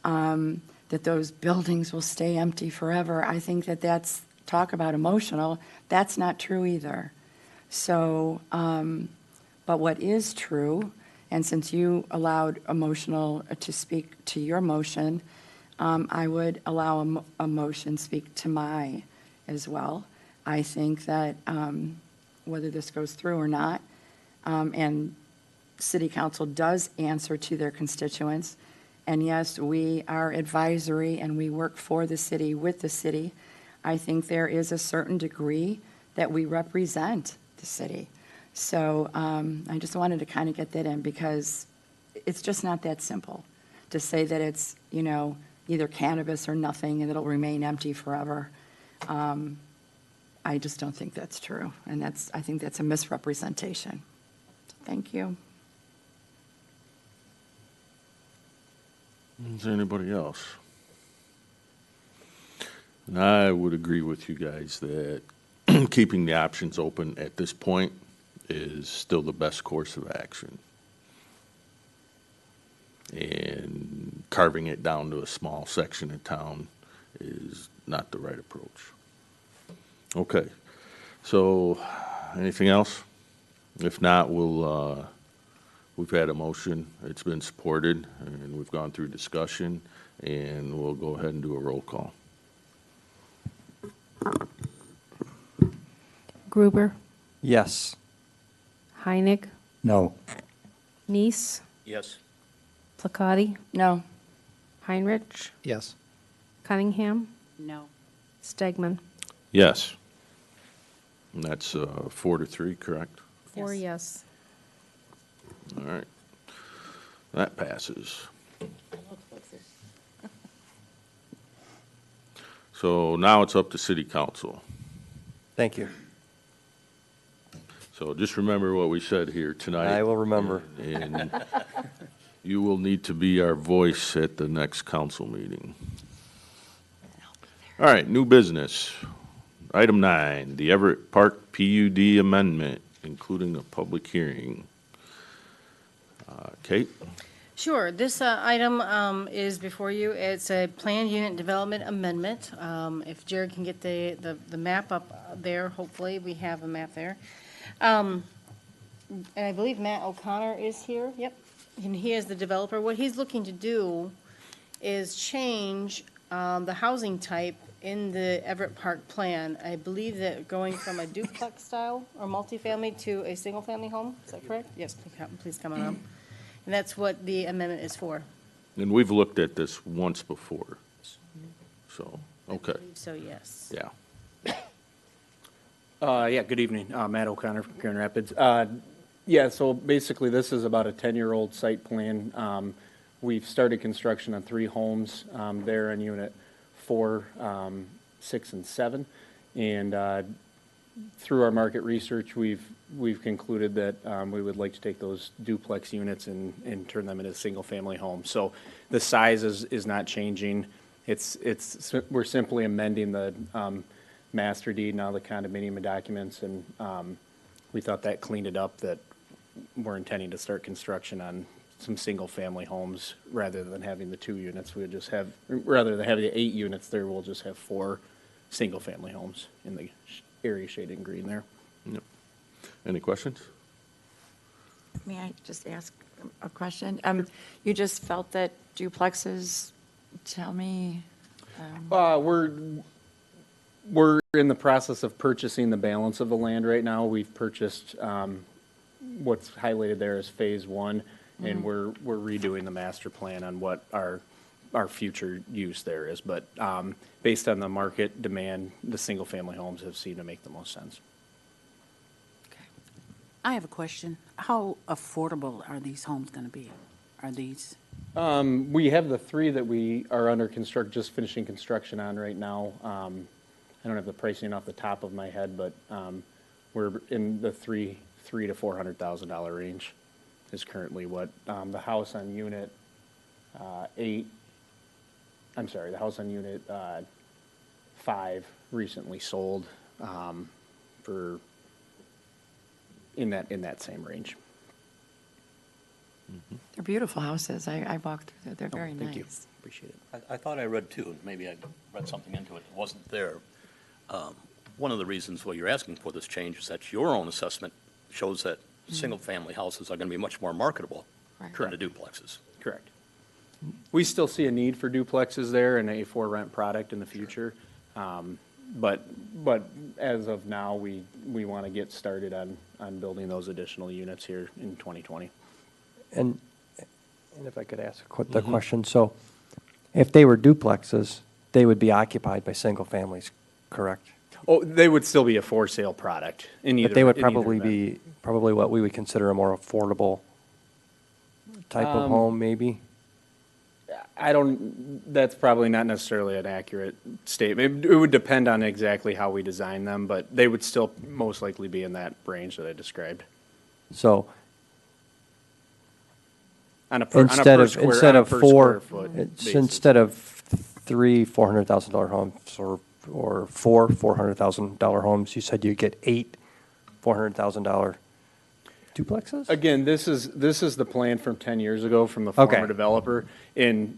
that those buildings will stay empty forever, I think that's talk about emotional. That's not true either. So, but what is true, and since you allowed emotional to speak to your motion, I would allow a motion speak to my as well. I think that whether this goes through or not, and City Council does answer to their constituents, and yes, we are advisory and we work for the city, with the city, I think there is a certain degree that we represent the city. So I just wanted to kind of get that in because it's just not that simple to say that it's, either cannabis or nothing and it'll remain empty forever. I just don't think that's true. And I think that's a misrepresentation. Thank you. Is there anybody else? And I would agree with you guys that keeping the options open at this point is still the best course of action. And carving it down to a small section of town is not the right approach. Okay, so anything else? If not, we've had a motion, it's been supported, and we've gone through discussion, and we'll go ahead and do a roll call. Gruber, Yes. Heinig, No. Neese, Yes. Placati, No. Heinrich, Yes. Cunningham, No. Stegman. Yes. And that's 4-3, correct? 4 yes. All right. That passes. So now it's up to City Council. Thank you. So just remember what we said here tonight. I will remember. And you will need to be our voice at the next council meeting. All right, new business. Item 9, the Everett Park PUD amendment, including a public hearing. Kate? Sure. This item is before you. It's a planned unit development amendment. If Jared can get the map up there, hopefully, we have a map there. And I believe Matt O'Connor is here. Yep. And he is the developer. What he's looking to do is change the housing type in the Everett Park plan. I believe that going from a duplex style or multifamily to a single-family home. Is that correct? Yes, please come on up. And that's what the amendment is for. And we've looked at this once before. So, okay, So, yes. yeah. Yeah, good evening. Matt O'Connor from Grand Rapids. Yeah, so basically, this is about a 10-year-old site plan. We've started construction on 3 homes there in Unit 4, 6, and 7. And through our market research, we've concluded that we would like to take those duplex units and turn them into single-family homes. So the size is not changing. We're simply amending master deed and all the condominium documents, and we thought that cleaned it up, that we're intending to start construction on some single-family homes rather than having the 2 units. We would just have, rather than having the 8 units there, we'll just have 4 single-family homes in the area shaded in green there. Yep. Any questions? May I just ask a question? You just felt that duplexes, tell me, We're in the process of purchasing the balance of the land right now. We've purchased, what's highlighted there as Phase 1, and we're redoing the master plan on what our future use there is. But based on the market demand, the single-family homes have seemed to make the most sense. I have a question. How affordable are these homes going to be? Are these? We have the 3 that we are under just finishing construction on right now. I don't have the pricing off the top of my head, but we're in the $300,000 to $400,000 range is currently what the house on unit 8. I'm sorry, the house on unit 5 recently sold for in that same range. they're beautiful houses. I walked through there. They're very Thank you. nice. Appreciate it. I thought I read too, and maybe I read something into it, it wasn't there. One of the reasons why you're asking for this change is that your own assessment shows that single-family houses are going to be much more marketable Right. than the duplexes. Correct. We still see a need for duplexes there and a for-rent product in the future. But as of now, we want to get started on building those additional units here in 2020. And if I could ask the question, so if they were duplexes, they would be occupied by single families, correct? Oh, they would still be a for-sale product in either. But they would in either probably event. be what we would consider a more affordable type of home, maybe? That's probably not necessarily an accurate statement. It would depend on exactly how we design them, but they would still most likely be in that range that I described. So On a per instead of square foot basis. instead of 3 $400,000 homes or 4 $400,000 homes, you said you get 8 $400,000 duplexes? Again, this is the plan from 10 years ago from the former Okay. developer, and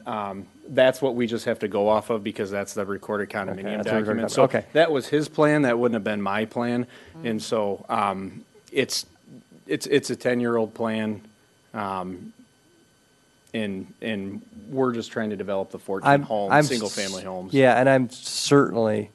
that's what we just have to go off of because that's the recorded Okay, condominium that's the recorded document. condominium. So Okay. that was his plan, that wouldn't have been my plan, and so it's a 10-year-old plan, and we're just trying to develop the 14 homes, single-family homes. Yeah, and I'm certainly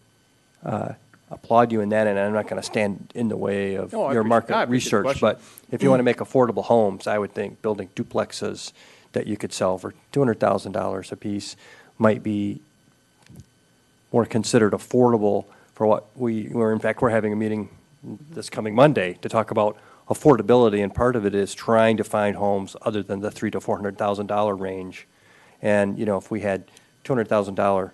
applaud you in that, and I'm not going to stand in the way of No, I your appreciate- market I appreciate the research. question. But if you want to make affordable homes, I would think building duplexes that you could sell for $200,000 apiece might be more considered affordable for what in fact, we're having a meeting this coming Monday to talk about affordability, and part of it is trying to find homes other than the $300,000 to $400,000 range. And, if we had $200,000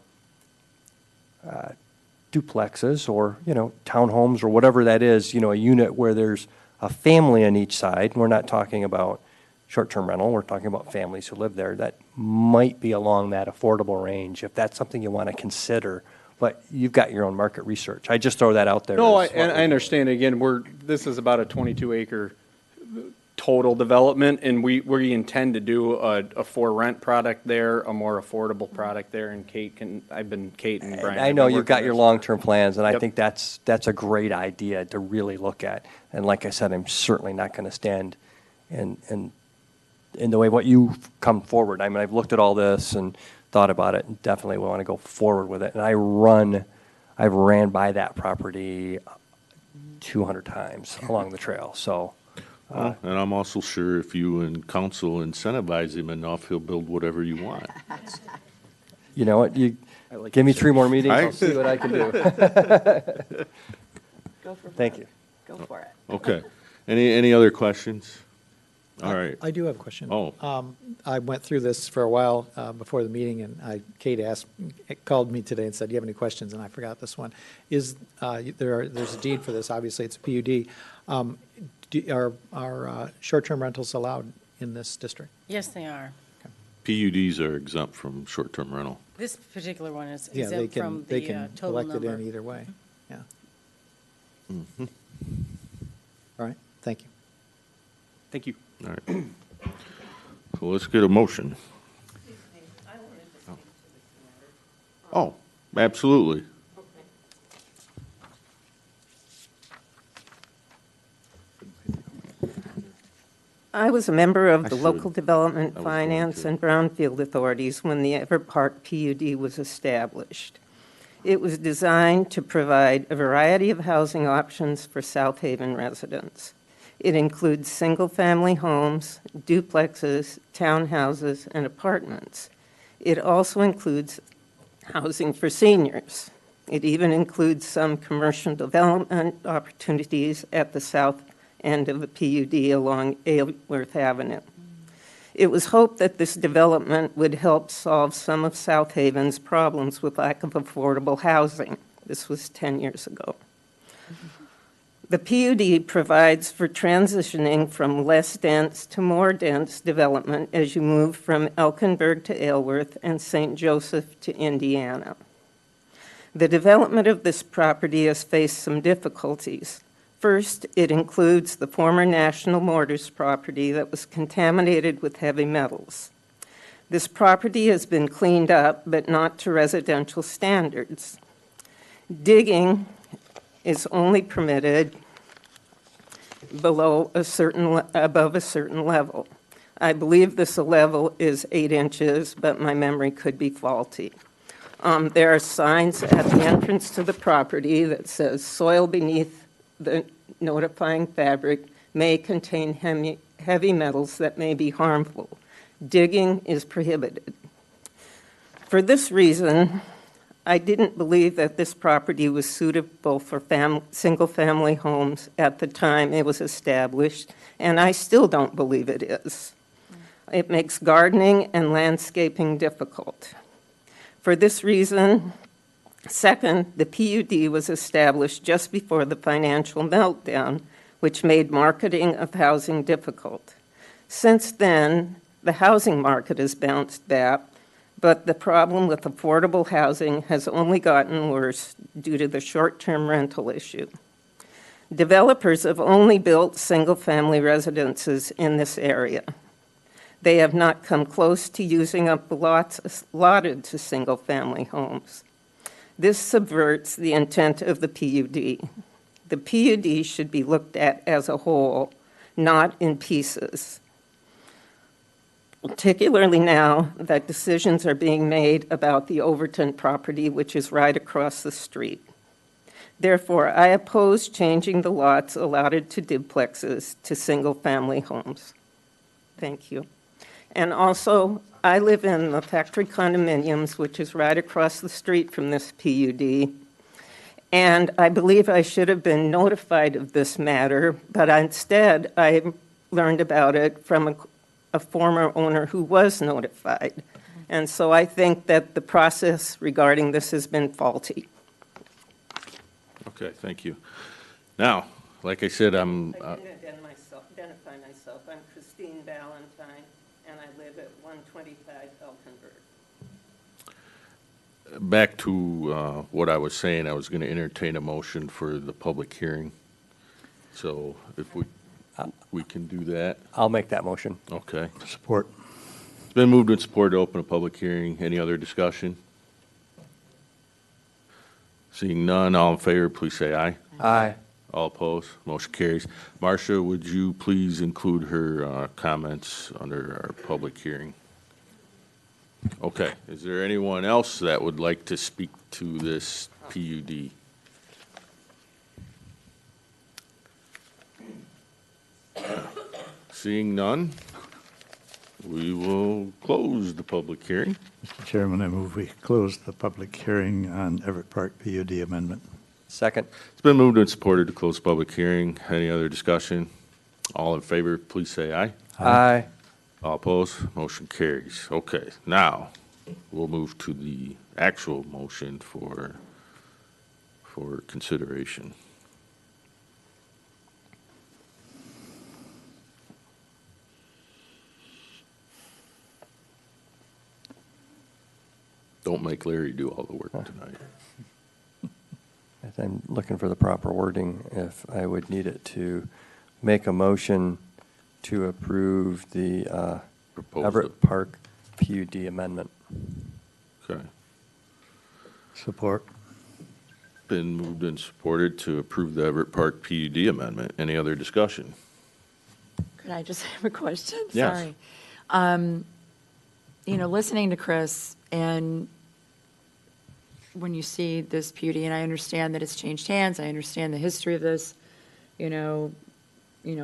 duplexes or, townhomes or whatever that is, a unit where there's a family on each side, we're not talking about short-term rental, we're talking about families who live there, that might be along that affordable range, if that's something you want to consider. But you've got your own market research. I just throw that out there. No, as and what I understand. Again, this is about a 22-acre total development, and we intend to do a for-rent product there, a more affordable product there, and Kate and Brian. I have know been you've got working your this. long-term plans, and I Yep. think that's a great idea to really look at. And like I said, I'm certainly not going to stand in the way what you've come forward. I mean, I've looked at all this and thought about it, and definitely want to go forward with it. And I've ran by that property 200 times along the trail, so. And I'm also sure if you and council incentivize him enough, he'll build whatever you want. You know what, you I like give me your 3 more meetings, I'll I- see what I can do. Go for Thank you. Go for it. Okay. Any other questions? All right. I do have a question. Oh. I went through this for a while before the meeting, and Kate called me today and said, "Do you have any questions?" And I forgot this one. There's a deed for this. Obviously, it's a PUD. Are short-term rentals allowed in this district? Yes, they are. PUDs are exempt from short-term rental. This particular one is Yeah, they exempt from can the total elect it number. in either way. Yeah. All right, thank you. Thank you. All right. So let's get a motion. Oh, absolutely. I was a member of I the should. Local Development I was going Finance to. and Brownfield Authorities when the Everett Park PUD was established. It was designed to provide a variety of housing options for South Haven residents. It includes single-family homes, duplexes, townhouses, and apartments. It also includes housing for seniors. It even includes some commercial development opportunities at the south end of the PUD along Aylworth Avenue. It was hoped that this development would help solve some of South Haven's problems with lack of affordable housing. This was 10 years ago. The PUD provides for transitioning from less dense to more dense development as you move from Elkinburg to Aylworth and St. Joseph to Indiana. The development of this property has faced some difficulties. First, it includes the former National Mortars property that was contaminated with heavy metals. This property has been cleaned up, but not to residential standards. Digging is only permitted above a certain level. I believe this level is 8 inches, but my memory could be faulty. There are signs at the entrance to the property that says soil beneath the notifying fabric may contain heavy metals that may be harmful. Digging is prohibited. For this reason, I didn't believe that this property was suitable for single-family homes at the time it was established, and I still don't believe it is. It makes gardening and landscaping difficult. For this reason, second, the PUD was established just before the financial meltdown, which made marketing of housing difficult. Since then, the housing market has bounced back, but the problem with affordable housing has only gotten worse due to the short-term rental issue. Developers have only built single-family residences in this area. They have not come close to using up the lots allotted to single-family homes. This subverts the intent of the PUD. The PUD should be looked at as a whole, not in pieces, particularly now that decisions are being made about the Overton property, which is right across the street. Therefore, I oppose changing the lots allotted to duplexes to single-family homes. Thank you. And also, I live in the factory condominiums, which is right across the street from this PUD, and I believe I should have been notified of this matter, but instead I learned about it from a former owner who was notified. And so I think that the process regarding this has been faulty. Okay, thank you. Now, like I said, I didn't identify myself. I'm Christine Valentine, and I live at 125 Elkinburg. back to what I was saying, I was going to entertain a motion for the public hearing. So if we can do that. I'll make that motion. Okay. Support. It's been moved and supported to open a public hearing. Any other discussion? Seeing none, all in favor, please say aye. Aye. All opposed, motion carries. Marcia, would you please include her comments under our public hearing? Okay, is there anyone else that would like to speak to this PUD? Seeing none, we will close the public hearing. Mr. Chairman, I move we close the public hearing on Everett Park PUD amendment. Second. It's been moved and supported to close public hearing. Any other discussion? All in favor, please say aye. Aye. All opposed, motion carries. Okay, now we'll move to the actual motion for consideration. Don't make Larry do all the work tonight. I'm looking for the proper wording, if I would need it, to make a motion to approve the Proposed. Everett Park PUD amendment. Okay. Support. Been moved and supported to approve the Everett Park PUD amendment. Any other discussion? Could I just have a question? Yes. Sorry. You know, listening to Chris, and when you see this PUD, and I understand that it's changed hands, I understand the history of this, you know,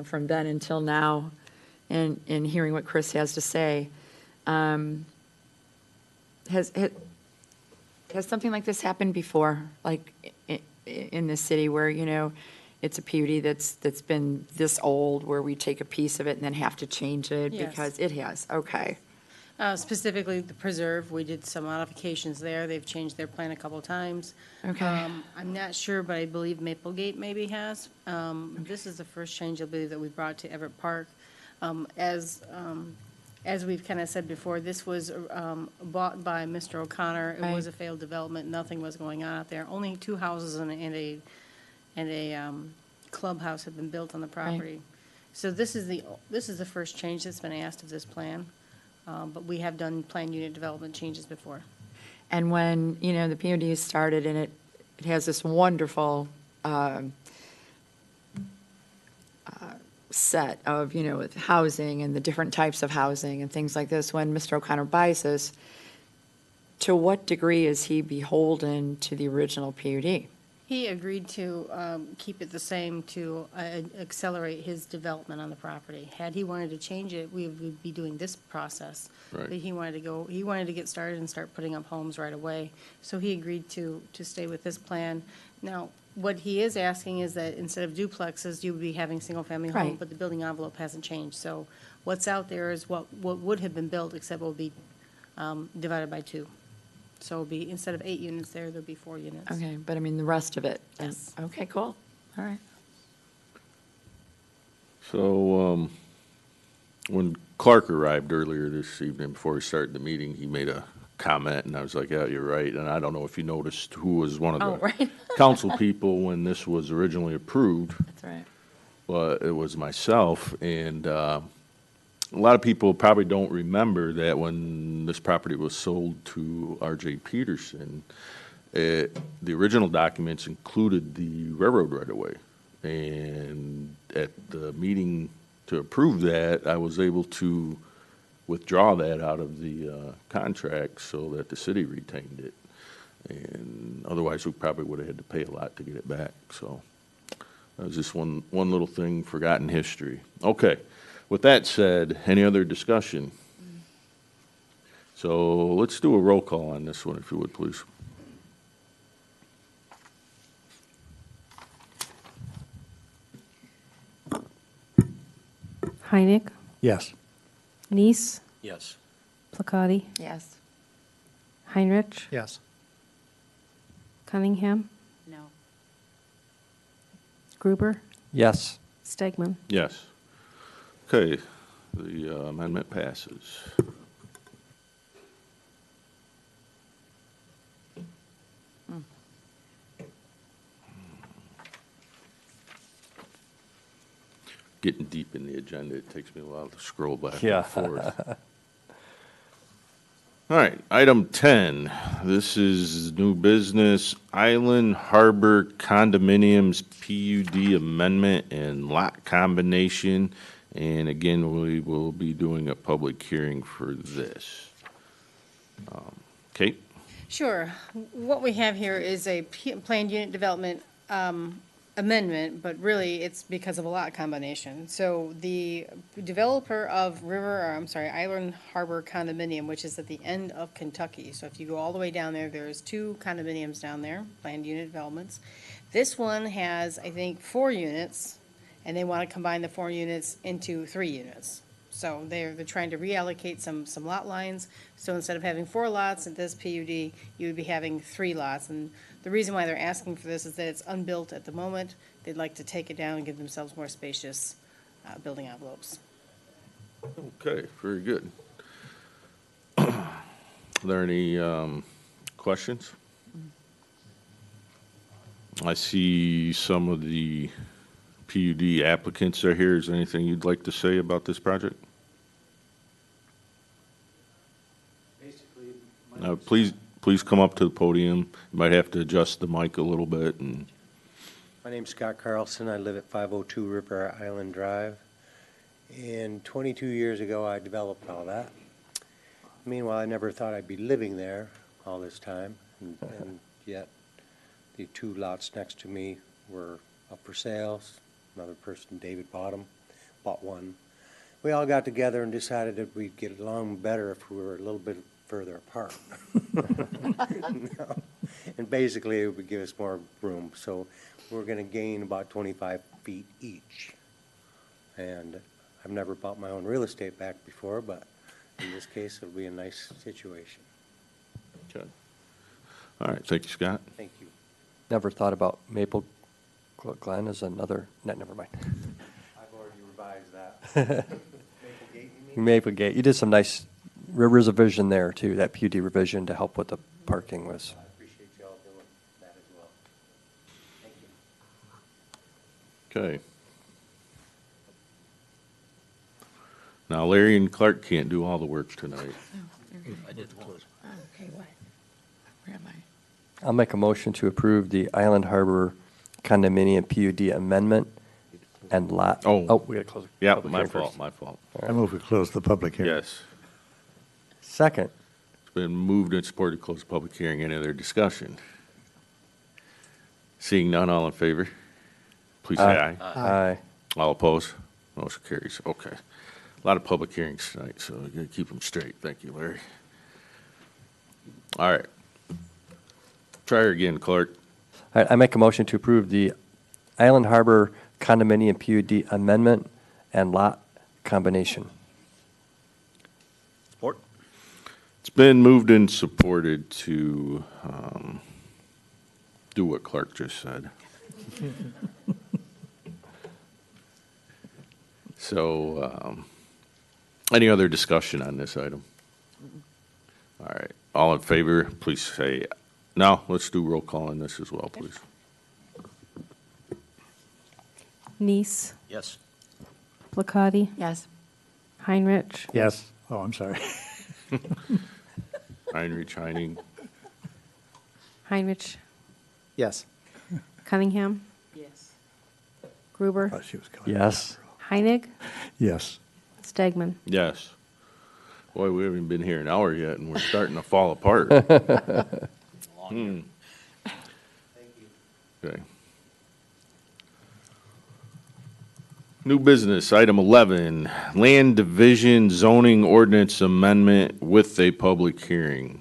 from then until now, and hearing what Chris has to say, has something like this happened before, like in this city where, you know, it's a PUD that's been this old, where we take a piece of it and then have to change it? Yes. Because it has, okay. Specifically, the preserve, we did some modifications there. They've changed their plan a couple of times. Okay. I'm not sure, but I believe Maplegate maybe has. This is the first change, I believe, that we brought to Everett Park. As we've kind of said before, this was bought by Mr. O'Connor. It was a failed development. Nothing was going on out there. Only 2 houses and a clubhouse had been built on the property. So this is the first change that's been asked of this plan. But we have done planned unit development changes before. And when, you know, the PUD started, and it has this wonderful set of, you know, with housing and the different types of housing and things like this, when Mr. O'Connor buys this, to what degree is he beholden to the original PUD? He agreed to keep it the same to accelerate his development on the property. Had he wanted to change it, we would be doing this process. Right. But he wanted to get started and start putting up homes right away. So he agreed to stay with this plan. Now, what he is asking is that instead of duplexes, you would be having single-family homes, Right. but the building envelope hasn't changed. So what's out there is what would have been built, except it will be divided by 2. So it'll be, instead of 8 units there'll be 4 units. Okay, but I mean, the rest of it? Yes. Okay, cool. All right. So, when Clark arrived earlier this evening, before we started the meeting, he made a comment, and I was like, yeah, you're right. And I don't know if you noticed who was one of Oh, the right. council people when this was originally approved, That's right. but it was myself. And a lot of people probably don't remember that when this property was sold to R.J. Peterson, the original documents included the railroad right-of-way. And at the meeting to approve that, I was able to withdraw that out of the contract so that the city retained it. And otherwise, we probably would have had to pay a lot to get it back. So that was just one little thing, forgotten history. Okay. With that said, any other discussion? So let's do a roll call on this one, if you would, please. Heineck, Yes. Neese, Yes. Placati, Yes. Heinrich, Yes. Cunningham, No. Gruber, Yes. Stegman. Yes. Okay, the amendment passes. Getting deep in the agenda, it takes me a while to scroll back Yeah. and forth. All right, item 10, this is new business, Island Harbor Condominiums PUD amendment and lot combination. And again, we will be doing a public hearing for this. Kate? Sure. What we have here is a planned unit development amendment, but really it's because of a lot combination. So the developer of Island Harbor Condominium, which is at the end of Kentucky. So if you go all the way down there, there's 2 condominiums down there, planned unit developments. This one has, I think, 4 units, and they want to combine the 4 units into 3 units. So they're trying to reallocate some lot lines. So instead of having 4 lots at this PUD, you would be having 3 lots. And the reason why they're asking for this is that it's unbuilt at the moment. They'd like to take it down and give themselves more spacious building envelopes. Okay, very good. Are there any questions? I see some of the PUD applicants are here. Is there anything you'd like to say about this project? Please come up to the podium. You might have to adjust the mic a little bit. And My name's Scott Carlson. I live at 502 River Island Drive. And 22 years ago, I developed all that. Meanwhile, I never thought I'd be living there all this time, and yet the two lots next to me were up for sale. Another person, David Bottom, bought one. We all got together and decided that we'd get along better if we were a little bit further apart. No. And basically, it would give us more room. So we're going to gain about 25 feet each. And I've never bought my own real estate back before, but in this case, it'll be a nice situation. okay. All right. Thank you, Scott. Thank you. Never thought about Maple Glen as another, never mind. I've already revised that. Maple Gate, you did some nice revision there too, that PUD revision to help with the parking was. I appreciate you all doing that as well. Thank you. Okay. Now, Larry and Clark can't do all the work tonight. I did one. Okay, what? Where am I? I'll make a motion to approve the Island Harbor condominium PUD amendment and lot. Oh. We gotta close. the Yeah, public my hearing fault, first. my fault. I move we close the public hearing. Yes. Second. It's been moved and supported to close the public hearing. Any other discussion? Seeing none, all in favor? Please say aye. Aye. All opposed? Motion carries. Okay. A lot of public hearings tonight, so we gotta keep them straight. Thank you, Larry. All right. Try her again, Clark. All right, I make a motion to approve the Island Harbor condominium PUD amendment and lot combination. Support? It's been moved and supported to do what Clark just said. So, any other discussion on this item? All right, all in favor, please say, no, let's do roll call on this as well, please. Neese, Yes. Placati, Yes. Heinrich, Yes. Oh, I'm sorry. Heinrich, Heining, Heinrich, Yes. Cunningham, Yes. Gruber, Thought she was coming. Yes. Heinig, Yes. Stegman. yes. Boy, we haven't been here an hour yet, and we're starting to fall apart. Okay. New business, item 11, land division zoning ordinance amendment with a public hearing.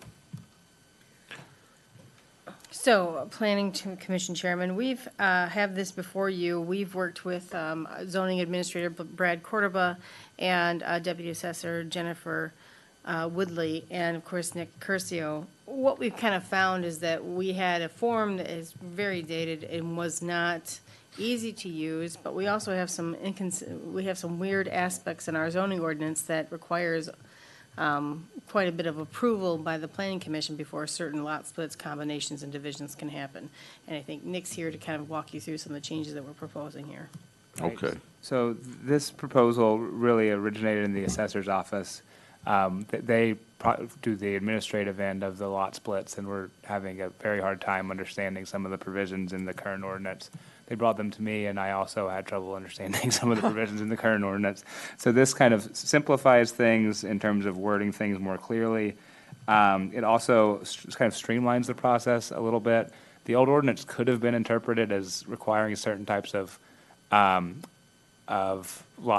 So, Planning Commission Chairman, we've have this before you. We've worked with zoning administrator Brad Cordoba and Deputy Assessor Jennifer Woodley, and of course Nick Curcio. What we've kind of found is that we had a form that is very dated and was not easy to use, but we also have some weird aspects in our zoning ordinance that requires quite a bit of approval by the Planning Commission before certain lot splits, combinations, and divisions can happen. And I think Nick's here to kind of walk you through some of the changes that we're proposing here. Okay. So this proposal really originated in the assessor's office. They do the administrative end of the lot splits, and we're having a very hard time understanding some of the provisions in the current ordinance. They brought them to me, and I also had trouble understanding some of the provisions in the current ordinance. So this kind of simplifies things in terms of wording things more clearly. It also kind of streamlines the process a little bit. The old ordinance could have been interpreted as requiring certain types of lot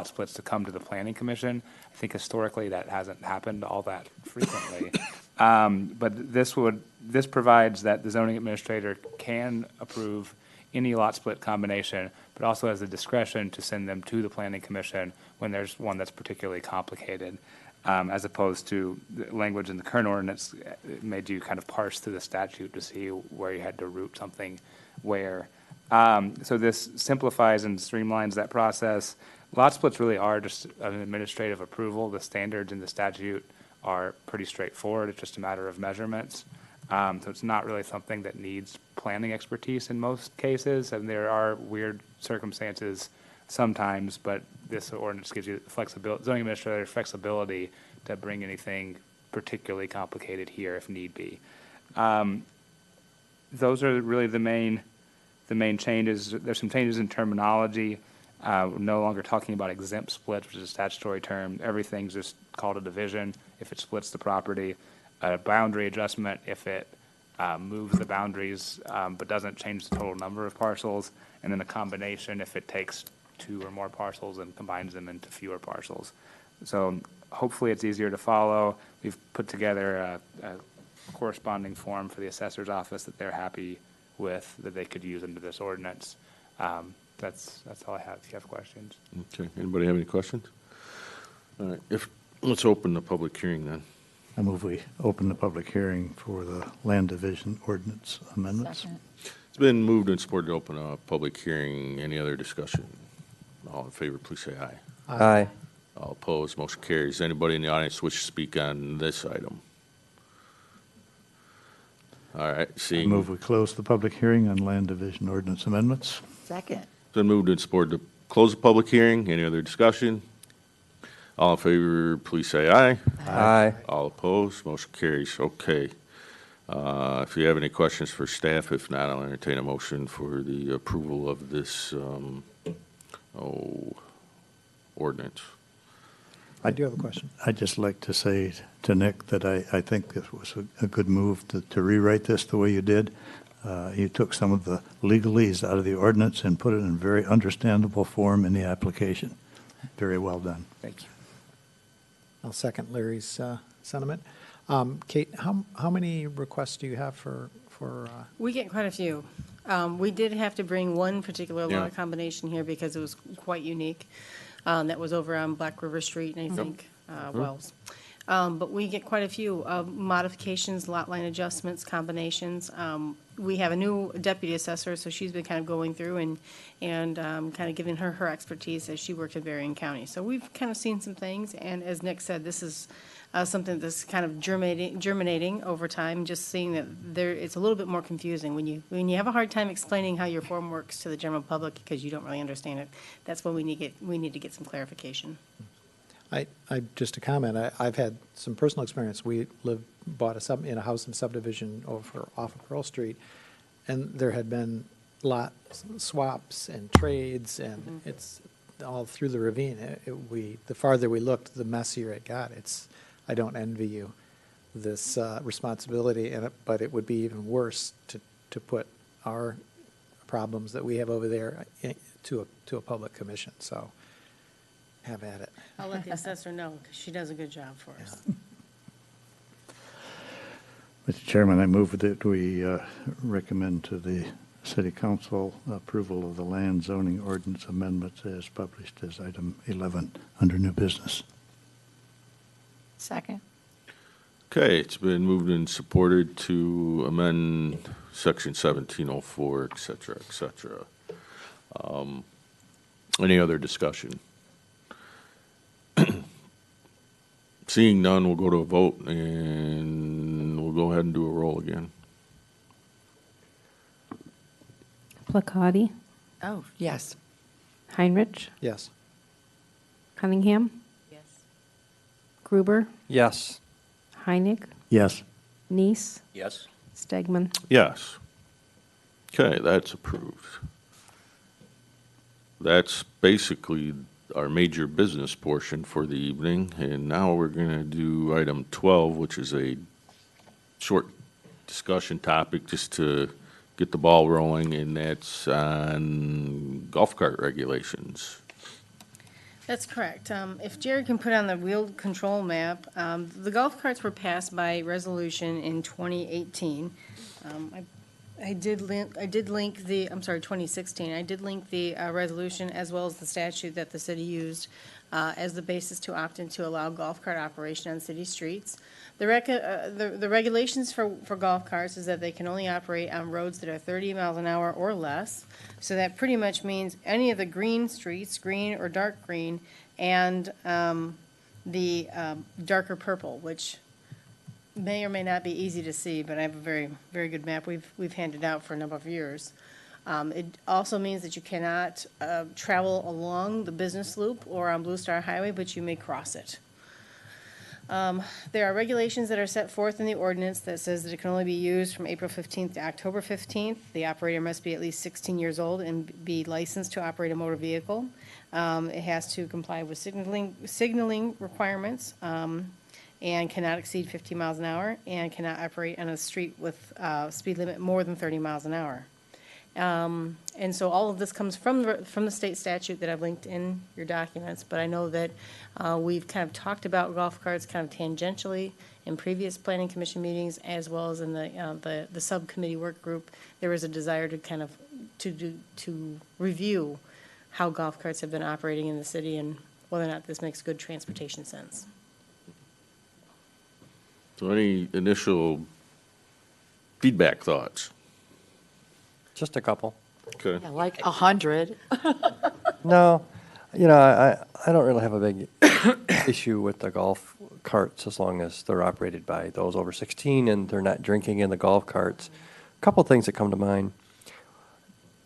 splits to come to the Planning Commission. I think historically that hasn't happened all that frequently. But this provides that the zoning administrator can approve any lot split combination, but also has the discretion to send them to the Planning Commission when there's one that's particularly complicated, as opposed to the language in the current ordinance made you kind of parse through the statute to see where you had to root something where. So this simplifies and streamlines that process. Lot splits really are just an administrative approval. The standards in the statute are pretty straightforward. It's just a matter of measurements. So it's not really something that needs planning expertise in most cases, and there are weird circumstances sometimes, but this ordinance gives you flexibility, zoning administrator flexibility to bring anything particularly complicated here if need be. Those are really the main changes. There's some changes in terminology. We're no longer talking about exempt splits, which is a statutory term. Everything's just called a division if it splits the property. A boundary adjustment if it moves the boundaries but doesn't change the total number of parcels. And then a combination if it takes two or more parcels and combines them into fewer parcels. So hopefully it's easier to follow. We've put together a corresponding form for the assessor's office that they're happy with, that they could use into this ordinance. That's all I have, if you have questions. Okay, anybody have any questions? All right, let's open the public hearing then. I move we open the public hearing for the land division ordinance amendments. Second. It's been moved and supported to open a public hearing. Any other discussion? All in favor, please say aye. Aye. All opposed, motion carries. Anybody in the audience wish to speak on this item? All right, I seeing. move we close the public hearing on land division ordinance amendments. Second. It's been moved and supported to close the public hearing. Any other discussion? All in favor, please say aye. Aye. All opposed, motion carries. Okay. If you have any questions for staff, if not, I'll entertain a motion for the approval of this ordinance. I do have a question. I'd just like to say to Nick that I think this was a good move to rewrite this the way you did. You took some of the legalese out of the ordinance and put it in very understandable form in the application. Very well done. Thank you. I'll second Larry's sentiment. Kate, how many requests do you have for? We get quite a few. We did have to bring one particular Yeah. lot combination here because it was quite unique. That was over on Black River Street, and I think Wells. But we get quite a few modifications, lot line adjustments, combinations. We have a new deputy assessor, so she's been kind of going through and kind of giving her expertise as she worked in Berrien County. So we've kind of seen some things, and as Nick said, this is something that's kind of germinating over time, just seeing that it's a little bit more confusing. When you have a hard time explaining how your form works to the general public because you don't really understand it, that's when we need to get some clarification. I just a comment. I've had some personal experience. We bought in a house in subdivision off of Pearl Street, and there had been lot swaps and trades, and it's all through the ravine. The farther we looked, the messier it got. I don't envy you this responsibility, but it would be even worse to put our problems that we have over there to a public commission. So. Have at it. I'll let the assessor know because she does a good job for us. Mr. Chairman, I move that we recommend to the City Council approval of the land zoning ordinance amendments as published as item 11 under new business. Second. Okay, it's been moved and supported to amend section 1704, et cetera, et cetera. Any other discussion? Seeing none, we'll go to a vote, and we'll go ahead and do a roll again. Placati, Oh, yes. Heinrich, Yes. Cunningham, Yes. Gruber, Yes. Heinig, Yes. Neese, Yes? Stegman. Yes. Okay, that's approved. That's basically our major business portion for the evening, and now we're going to do item 12, which is a short discussion topic just to get the ball rolling, and that's on golf cart regulations. That's correct. If Jared can put on the wheel control map, the golf carts were passed by resolution in 2018. I did link the, I'm sorry, 2016. I did link the resolution as well as the statute that the city used as the basis to opt in to allow golf cart operation on city streets. The regulations for golf carts is that they can only operate on roads that are 30 miles an hour or less. So that pretty much means any of the green streets, green or dark green, and the darker purple, which may or may not be easy to see, but I have a very, very good map we've handed out for a number of years. It also means that you cannot travel along the business loop or on Blue Star Highway, but you may cross it. There are regulations that are set forth in the ordinance that says that it can only be used from April 15th to October 15th. The operator must be at least 16 years old and be licensed to operate a motor vehicle. It has to comply with signaling requirements, and cannot exceed 50 miles an hour, and cannot operate on a street with speed limit more than 30 miles an hour. And so all of this comes from the state statute that I've linked in your documents, but I know that we've kind of talked about golf carts kind of tangentially in previous planning commission meetings, as well as in the subcommittee work group. There was a desire to kind of to review how golf carts have been operating in the city and whether or not this makes good transportation sense. So any initial feedback, thoughts? Just a couple. Okay. Yeah, like 100. No, you know, I don't really have a big issue with the golf carts as long as they're operated by those over 16 and they're not drinking in the golf carts. A couple things that come to mind.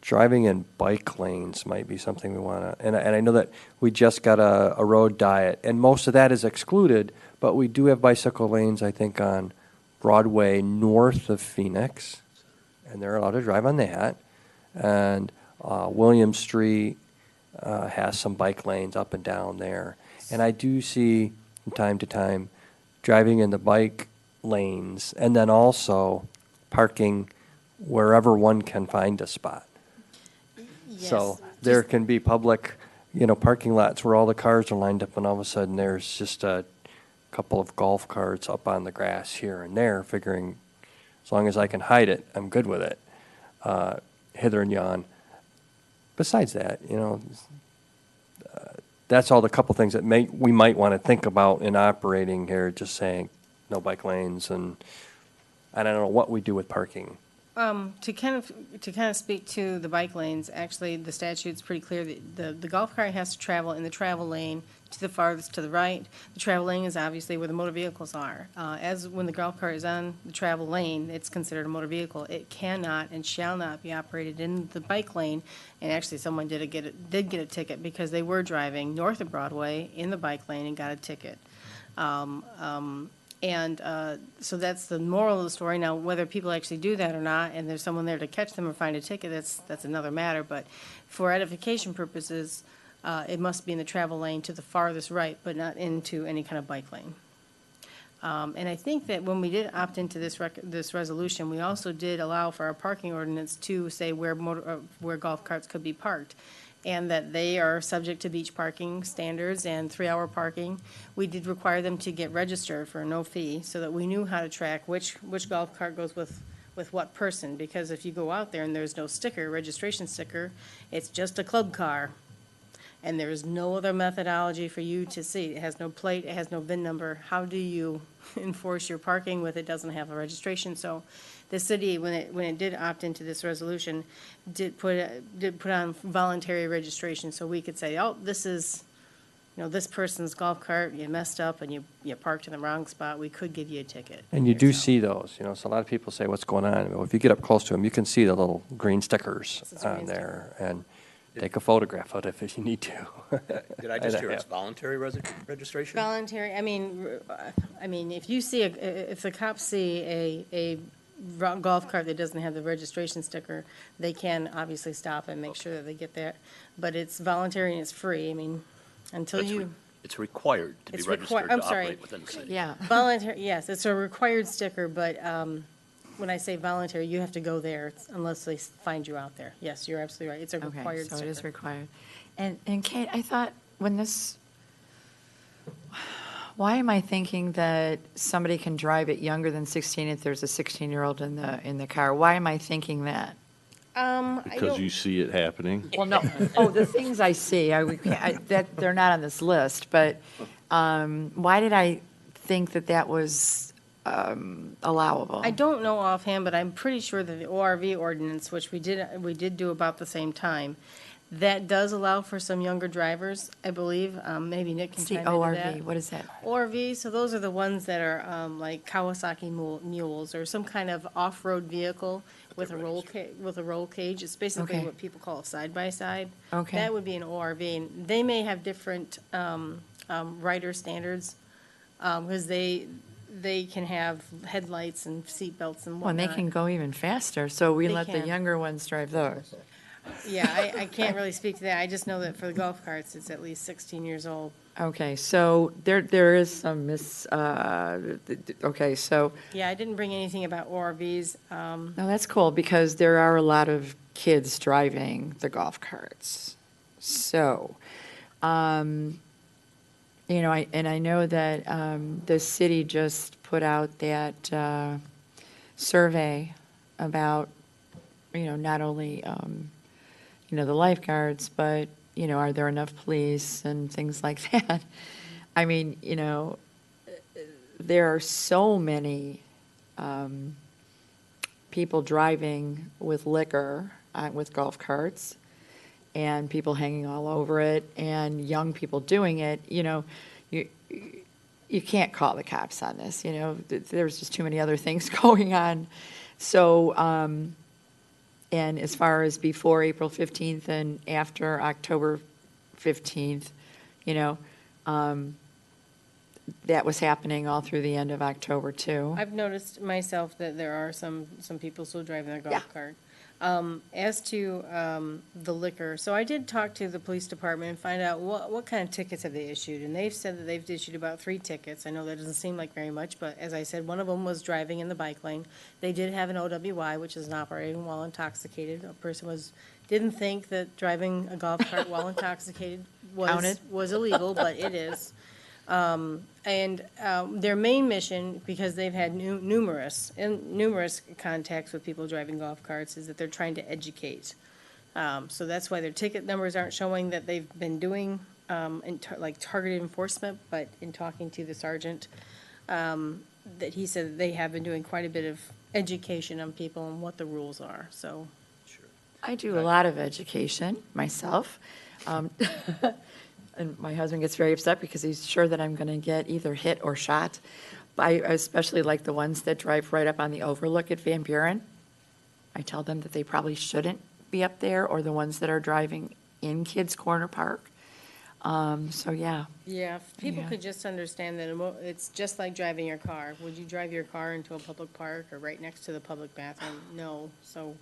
Driving in bike lanes might be something we want to, and I know that we just got a road diet, and most of that is excluded, but we do have bicycle lanes, I think, on Broadway north of Phoenix, and they're allowed to drive on that. And William Street has some bike lanes up and down there. And I do see from time to time driving in the bike lanes and then also parking wherever one can find a spot. So there can be public, you know, parking lots where all the cars are lined up and all of a sudden there's just a couple of golf carts up on the grass here and there, figuring as long as I can hide it, I'm good with it, hither and yon. Besides that, you know, that's all the couple things that we might want to think about in operating here, just saying no bike lanes, and I don't know what we do with parking. To kind of speak to the bike lanes, actually, the statute's pretty clear that the golf cart has to travel in the travel lane to the farthest to the right. The travel lane is obviously where the motor vehicles are. As when the golf cart is on the travel lane, it's considered a motor vehicle. It cannot and shall not be operated in the bike lane. And actually, someone did get a ticket because they were driving north of Broadway in the bike lane and got a ticket. So that's the moral of the story. Now, whether people actually do that or not, and there's someone there to catch them or find a ticket, that's another matter. But for edification purposes, it must be in the travel lane to the farthest right, but not into any kind of bike lane. And I think that when we did opt into this resolution, we also did allow for our parking ordinance to say where golf carts could be parked, and that they are subject to beach parking standards and 3-hour parking. We did require them to get registered for no fee so that we knew how to track which golf cart goes with what person, because if you go out there and there's no registration sticker, it's just a club car. And there's no other methodology for you to see. It has no plate, it has no VIN number. How do you enforce your parking with it doesn't have a registration? So the city, when it did opt into this resolution, did put on voluntary registration, so we could say, oh, this is, this person's golf cart, you messed up and you parked in the wrong spot, we could give you a ticket. And you do see those, so a lot of people say, what's going on? Well, if you get up close to them, you can see the little green stickers on there, and take a photograph of it if you need to. Did I just hear it's voluntary registration? Voluntary, I mean, if you see, if the cops see a golf cart that doesn't have the registration sticker, they can obviously stop and make sure that they get that. But it's voluntary and it's free, until It's required to be registered to operate within the city. Yeah. Voluntary, yes, it's a required sticker, but when I say voluntary, you have to go there unless they find you out there. Yes, you're absolutely right. It's a required sticker. So it is required. And Kate, I thought why am I thinking that somebody can drive it younger than 16 if there's a 16-year-old in the car? Why am I thinking that? Because you see it happening? Well, no. Oh, the things I see, that they're not on this list, but why did I think that was allowable? I don't know offhand, but I'm pretty sure that the ORV ordinance, which we did do about the same time, That does allow for some younger drivers, I believe. Maybe Nick can It's the chime into that. ORV, what is that? ORV, so those are the ones that are like Kawasaki mules or some kind of off-road vehicle with a roll cage. It's basically Okay. what people call a side-by-side. Okay. That would be an ORV. And they may have different rider standards because they can have headlights and seat belts and Well, and they whatnot. can go even faster, so we They let the can. younger ones drive those. Yeah, I can't really speak to that. I just know that for the golf carts, it's at least 16 years old. Okay, so there is some okay, so, Yeah, I didn't bring anything about ORVs. no, that's cool, because there are a lot of kids driving the golf carts. So, you know, I know that the city just put out that survey about, you know, not only, you know, the lifeguards, but, you know, are there enough police and things like that? I mean, you know, there are so many people driving with liquor, with golf carts, and people hanging all over it, and young people doing it, you know, you can't call the cops on this, you know, there's just too many other things going on. So, and as far as before April 15th and after October 15th, you know, that was happening all through the end of October, too. I've noticed myself that there are some people still driving their golf cart. As to the liquor, so I did talk to the police department and find out what kind of tickets have they issued, and they've said that they've issued about 3 tickets. I know that doesn't seem like very much, but as I said, one of them was driving in the bike lane. They did have an OWI, which is an operating while intoxicated. A person didn't think that driving a golf cart while intoxicated Counted? was illegal, but it is. And their main mission, because they've had numerous contacts with people driving golf carts, is that they're trying to educate. So that's why their ticket numbers aren't showing that they've been doing like targeted enforcement, but in talking to the sergeant, that he said that they have been doing quite a bit of education on people and what the rules are, so. I do a lot of education myself. And my husband gets very upset because he's sure that I'm going to get either hit or shot. I especially like the ones that drive right up on the overlook at Van Buren. I tell them that they probably shouldn't be up there, or the ones that are driving in Kids Corner Park. So, yeah. Yeah, if people Yeah. could just understand that it's just like driving your car. Would you drive your car into a public park or right next to the public bathroom? No, so.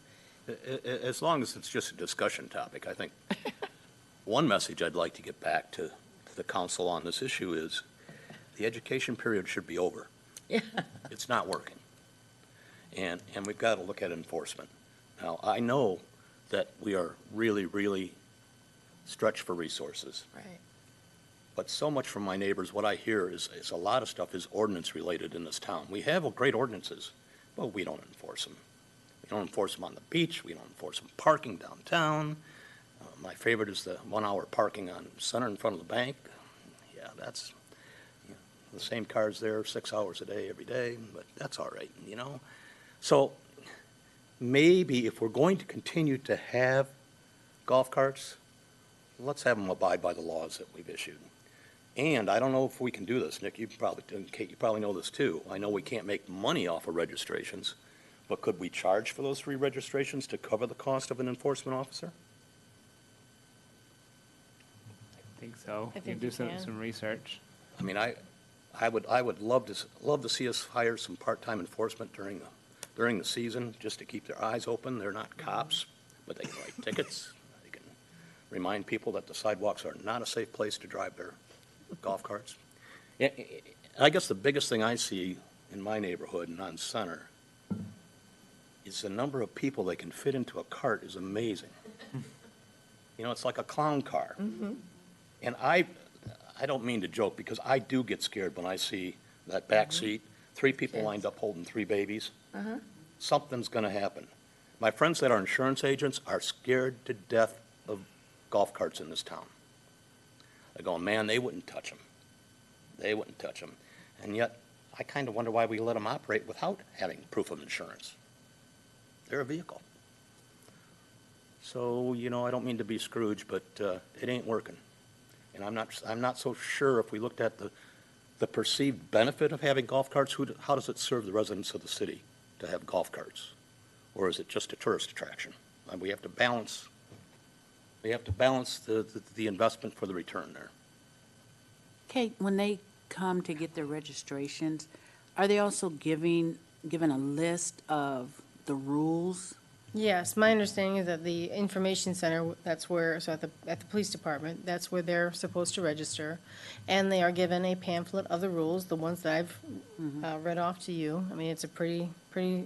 As long as it's just a discussion topic, I think one message I'd like to get back to the council on this issue is the education period should be over. Yeah. It's not working. And we've got to look at enforcement. Now, I know that we are really, really stretched for resources. Right. But so much from my neighbors, what I hear is a lot of stuff is ordinance-related in this town. We have great ordinances, but we don't enforce them. We don't enforce them on the beach. We don't enforce them parking downtown. My favorite is the 1-hour parking on center in front of the bank. Yeah, that's, the same cars there 6 hours a day, every day, but that's all right, you know? So maybe if we're going to continue to have golf carts, let's have them abide by the laws that we've issued. And I don't know if we can do this, Nick, Kate, you probably know this too. I know we can't make money off of registrations, but could we charge for those 3 registrations to cover the cost of an enforcement officer? I think so. I You think do you some can. research. I mean, I would love to see us hire some part-time enforcement during the season, just to keep their eyes open. They're not cops, but they can write tickets. They can remind people that the sidewalks are not a safe place to drive their golf carts. Yeah, I guess the biggest thing I see in my neighborhood and on Center is the number of people they can fit into a cart is amazing. You know, it's like a clown car. And I don't mean to joke, because I do get scared when I see that back seat, 3 people lined up holding 3 babies. Something's going to happen. My friends that are insurance agents are scared to death of golf carts in this town. They're going, man, they wouldn't touch them. They wouldn't touch them. And yet, I kind of wonder why we let them operate without having proof of insurance. They're a vehicle. So, I don't mean to be Scrooge, but it ain't working. And I'm not so sure if we looked at the perceived benefit of having golf carts, how does it serve the residents of the city to have golf carts? Or is it just a tourist attraction? We have to balance the investment for the return there. Kate, when they come to get their registrations, are they also given a list of the rules? Yes, my understanding is that the information center, that's where, so at the police department, that's where they're supposed to register. And they are given a pamphlet of the rules, the ones that I've read off to you. I mean, it's a pretty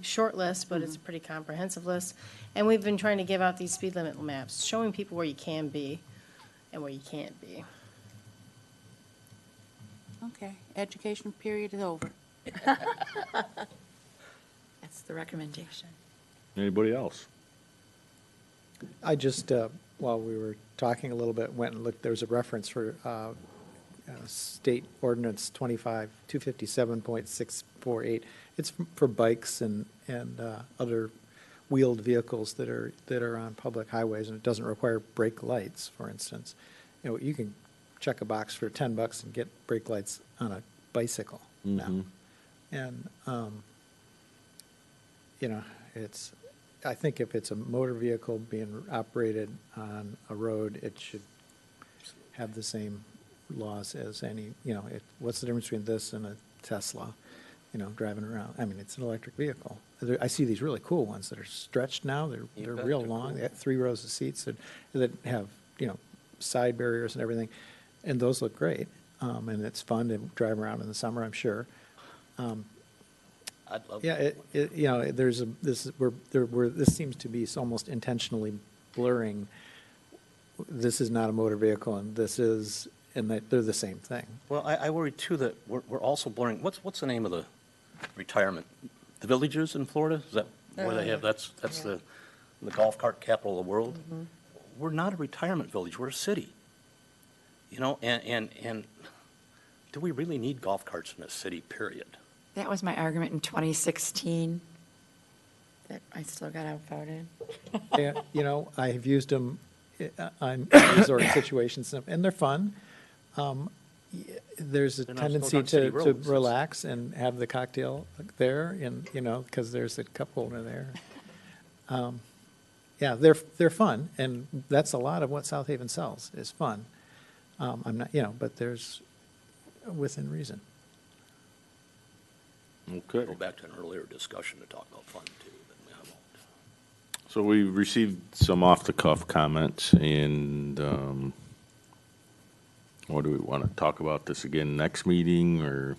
short list, but it's a pretty comprehensive list. And we've been trying to give out these speed limit maps, showing people where you can be and where you can't be. Okay, education period is over. That's the recommendation. Anybody else? I just, while we were talking a little bit, went and looked, there's a reference for State Ordinance 257.648. It's for bikes and other wheeled vehicles that are on public highways, and it doesn't require brake lights, for instance. You can check a box for $10 and get brake lights on a bicycle now. And, I think if it's a motor vehicle being operated on a road, it should have the same laws as any, what's the difference between this and a Tesla, driving around? I mean, it's an electric vehicle. I see these really cool ones that are stretched now. They're bet, real they're long. cool. They have 3 rows of seats that have, side barriers and everything. And those look great. And it's fun to drive around in the summer, I'm sure. I'd love. Yeah, this seems to be almost intentionally blurring. This is not a motor vehicle, and this is, and that they're the same thing. Well, I worry too that we're also blurring, what's the name of the retirement? The Villages in Florida? Is that where they have, that's the golf cart capital of the world? We're not a retirement village, we're a city. And do we really need golf carts in a city, period? That was my argument in 2016 that I still got outvoted. Yeah, I have used them on resort situations, and they're fun. There's a They're not tendency supposed on city to roads. relax and have the cocktail there, and, because there's a cup holder there. Yeah, they're fun, and that's a lot of what South Haven sells, is fun. I'm not, but there's within reason. Okay. Go back to an earlier discussion to talk about fun too, but I won't. So we received some off-the-cuff comments, and what do we want to talk about this again next meeting, or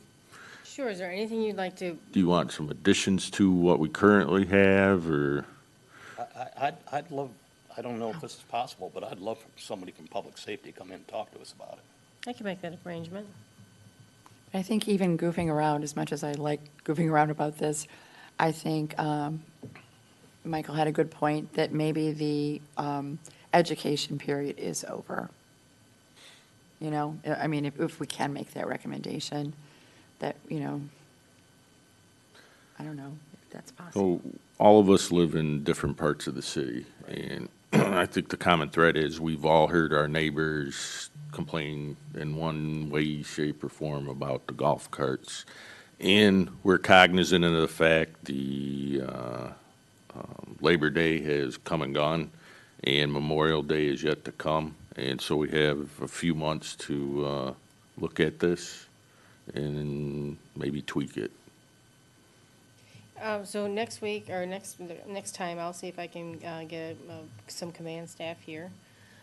Sure, is there anything you'd like to, do you want some additions to what we currently have, or? I'd love, I don't know if this is possible, but I'd love for somebody from public safety to come in and talk to us about it. I can make that arrangement. I think even goofing around, as much as I like goofing around about this, I think Michael had a good point that maybe the education period is over. I mean, if we can make that recommendation, that, I don't know if that's possible. So all of us live in different parts of the city, and I think the common thread is we've all heard our neighbors complain in one way, shape, or form about the golf carts. And we're cognizant of the fact the Labor Day has come and gone, and Memorial Day is yet to come. And so we have a few months to look at this and maybe tweak it. So next week, or next time, I'll see if I can get some command staff here.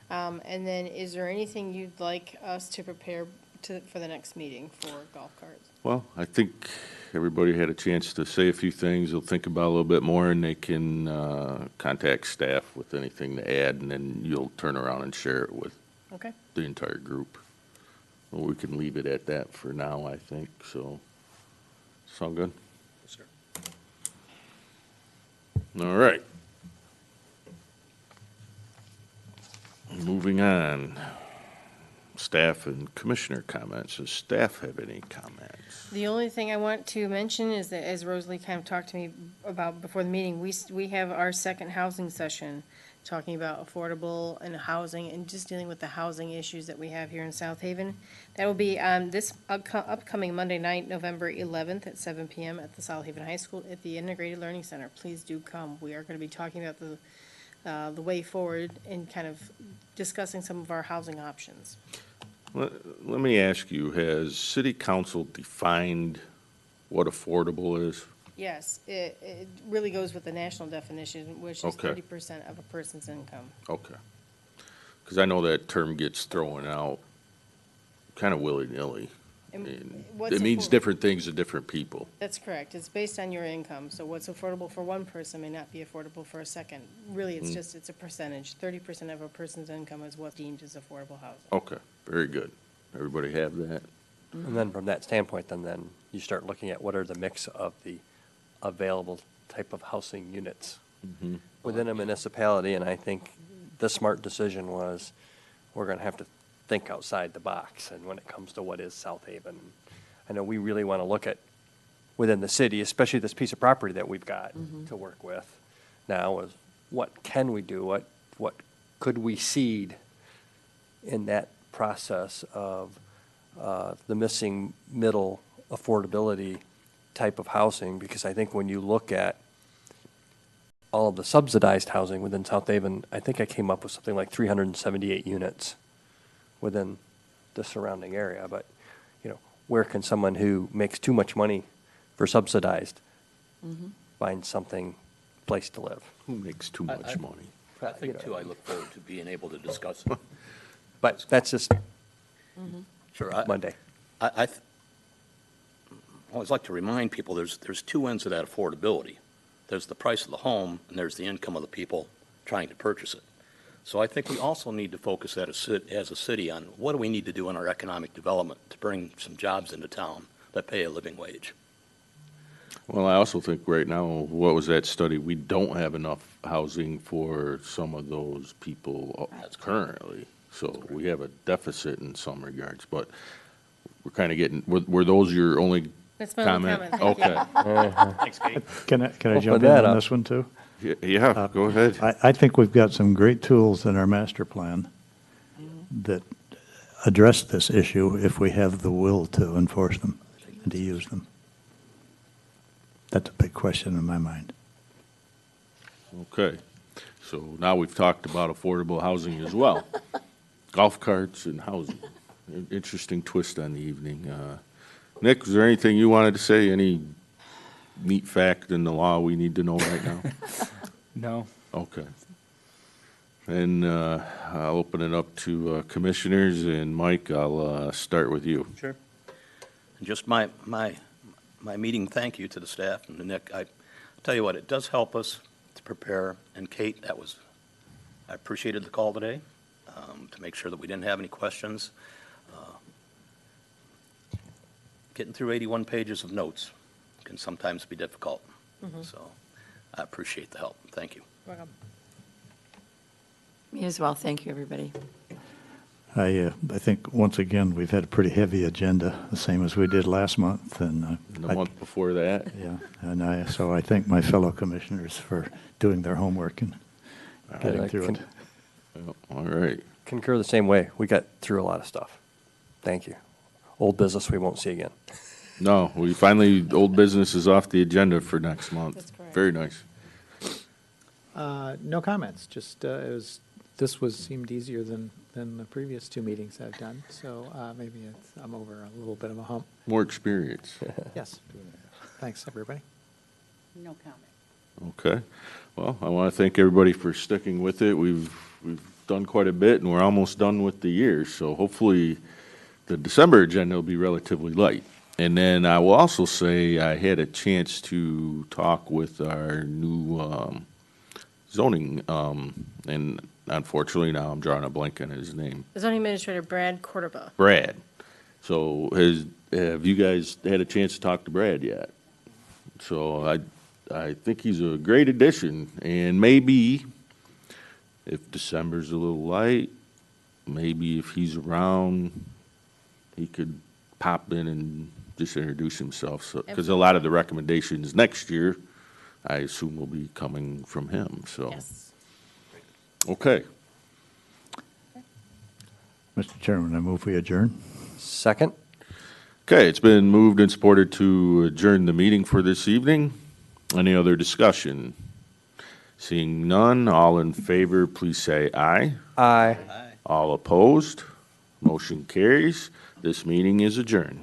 And then, is there anything you'd like us to prepare for the next meeting for golf carts? Well, I think everybody had a chance to say a few things. They'll think about it a little bit more, and they can contact staff with anything to add, and then you'll turn around and share it with Okay. the entire group. Well, we can leave it at that for now, I think, so. Sound good? Yes, sir. All right. Moving on. Staff and commissioner comments. Does staff have any comments? The only thing I want to mention is that, as Rosalie kind of talked to me about before the meeting, we have our second housing session talking about affordable and housing and just dealing with the housing issues that we have here in South Haven. That will be this upcoming Monday night, November 11th at 7 p.m. at the South Haven High School at the Integrated Learning Center. Please do come. We are going to be talking about the way forward and kind of discussing some of our housing options. Let me ask you, has city council defined what affordable is? Yes, it really goes with the national definition, which is Okay. 30% of a person's income. Okay. Because I know that term gets thrown out kind of willy-nilly. And And what's it means affordable? different things to different people. That's correct. It's based on your income. So what's affordable for one person may not be affordable for a second. Really, it's just, it's a percentage. 30% of a person's income is what's deemed as affordable housing. Okay, very good. Everybody have that? And then from that standpoint, then you start looking at what are the mix of the available type of housing units within a municipality, and I think the smart decision was, we're gonna have to think outside the box, and when it comes to what is South Haven. I know we really wanna look at, within the city, especially this piece of property that we've got to work with now, is what can we do, what could we seed in that process of the missing middle affordability type of housing, because I think when you look at all of the subsidized housing within South Haven, I think I came up with something like 378 units within the surrounding area. But, you know, where can someone who makes too much money for subsidized find something, place to live? Who makes too much money? I think, too, I look forward to being able to discuss it. But that's just Sure. Monday. I always like to remind people, there's two ends of that affordability. There's the price of the home, and there's the income of the people trying to purchase it. So I think we also need to focus as a city on what do we need to do in our economic development to bring some jobs into town that pay a living wage. Well, I also think right now, what was that study? We don't have enough housing for some of those people currently. So we have a deficit in some regards, but we're kind of getting, were those your only That's my only comment? comment. Thank you. Okay. Can I Open jump in that on up. this one, too? Yeah, go ahead. I think we've got some great tools in our master plan that address this issue if we have the will to enforce them and to use them. That's a big question in my mind. Okay. So now we've talked about affordable housing as well. Golf carts and housing. Interesting twist on the evening. Nick, was there anything you wanted to say? Any neat fact in the law we need to know right now? No. Okay. And I'll open it up to commissioners, and Mike, I'll start with you. Sure. And just my meeting thank you to the staff and to Nick. I tell you what, it does help us to prepare. And Kate, I appreciated the call today to make sure that we didn't have any questions. Getting through 81 pages of notes can sometimes be difficult. So I appreciate the help. Thank you. Welcome. Me as well. Thank you, everybody. I think, once again, we've had a pretty heavy agenda, the same as we did last month, and The month before that? yeah, and so I thank my fellow commissioners for doing their homework and getting I through it. All right. Concur the same way. We got through a lot of stuff. Thank you. Old business we won't see again. No, we finally, old business is off the agenda for next month. That's correct. Very nice. No comments, just, seemed easier than the previous two meetings I've done, so maybe I'm over a little bit of a hump. More experience. Yes. Thanks, everybody. No comment. Okay. Well, I want to thank everybody for sticking with it. We've done quite a bit, and we're almost done with the year, so hopefully the December agenda will be relatively light. And then I will also say I had a chance to talk with our new zoning, and unfortunately now I'm drawing a blank on his name. Zoning Administrator Brad Cordoba. Brad. So have you guys had a chance to talk to Brad yet? So I think he's a great addition, and maybe if December's a little light, maybe if he's around, he could pop in and just introduce himself. So, because a lot of the recommendations next year, I assume will be coming from him, so. Yes. Okay. Mr. Chairman, I move we adjourn. Second? Okay, it's been moved and supported to adjourn the meeting for this evening. Any other discussion? Seeing none, all in favor, please say aye. Aye. All opposed? Motion carries. This meeting is adjourned.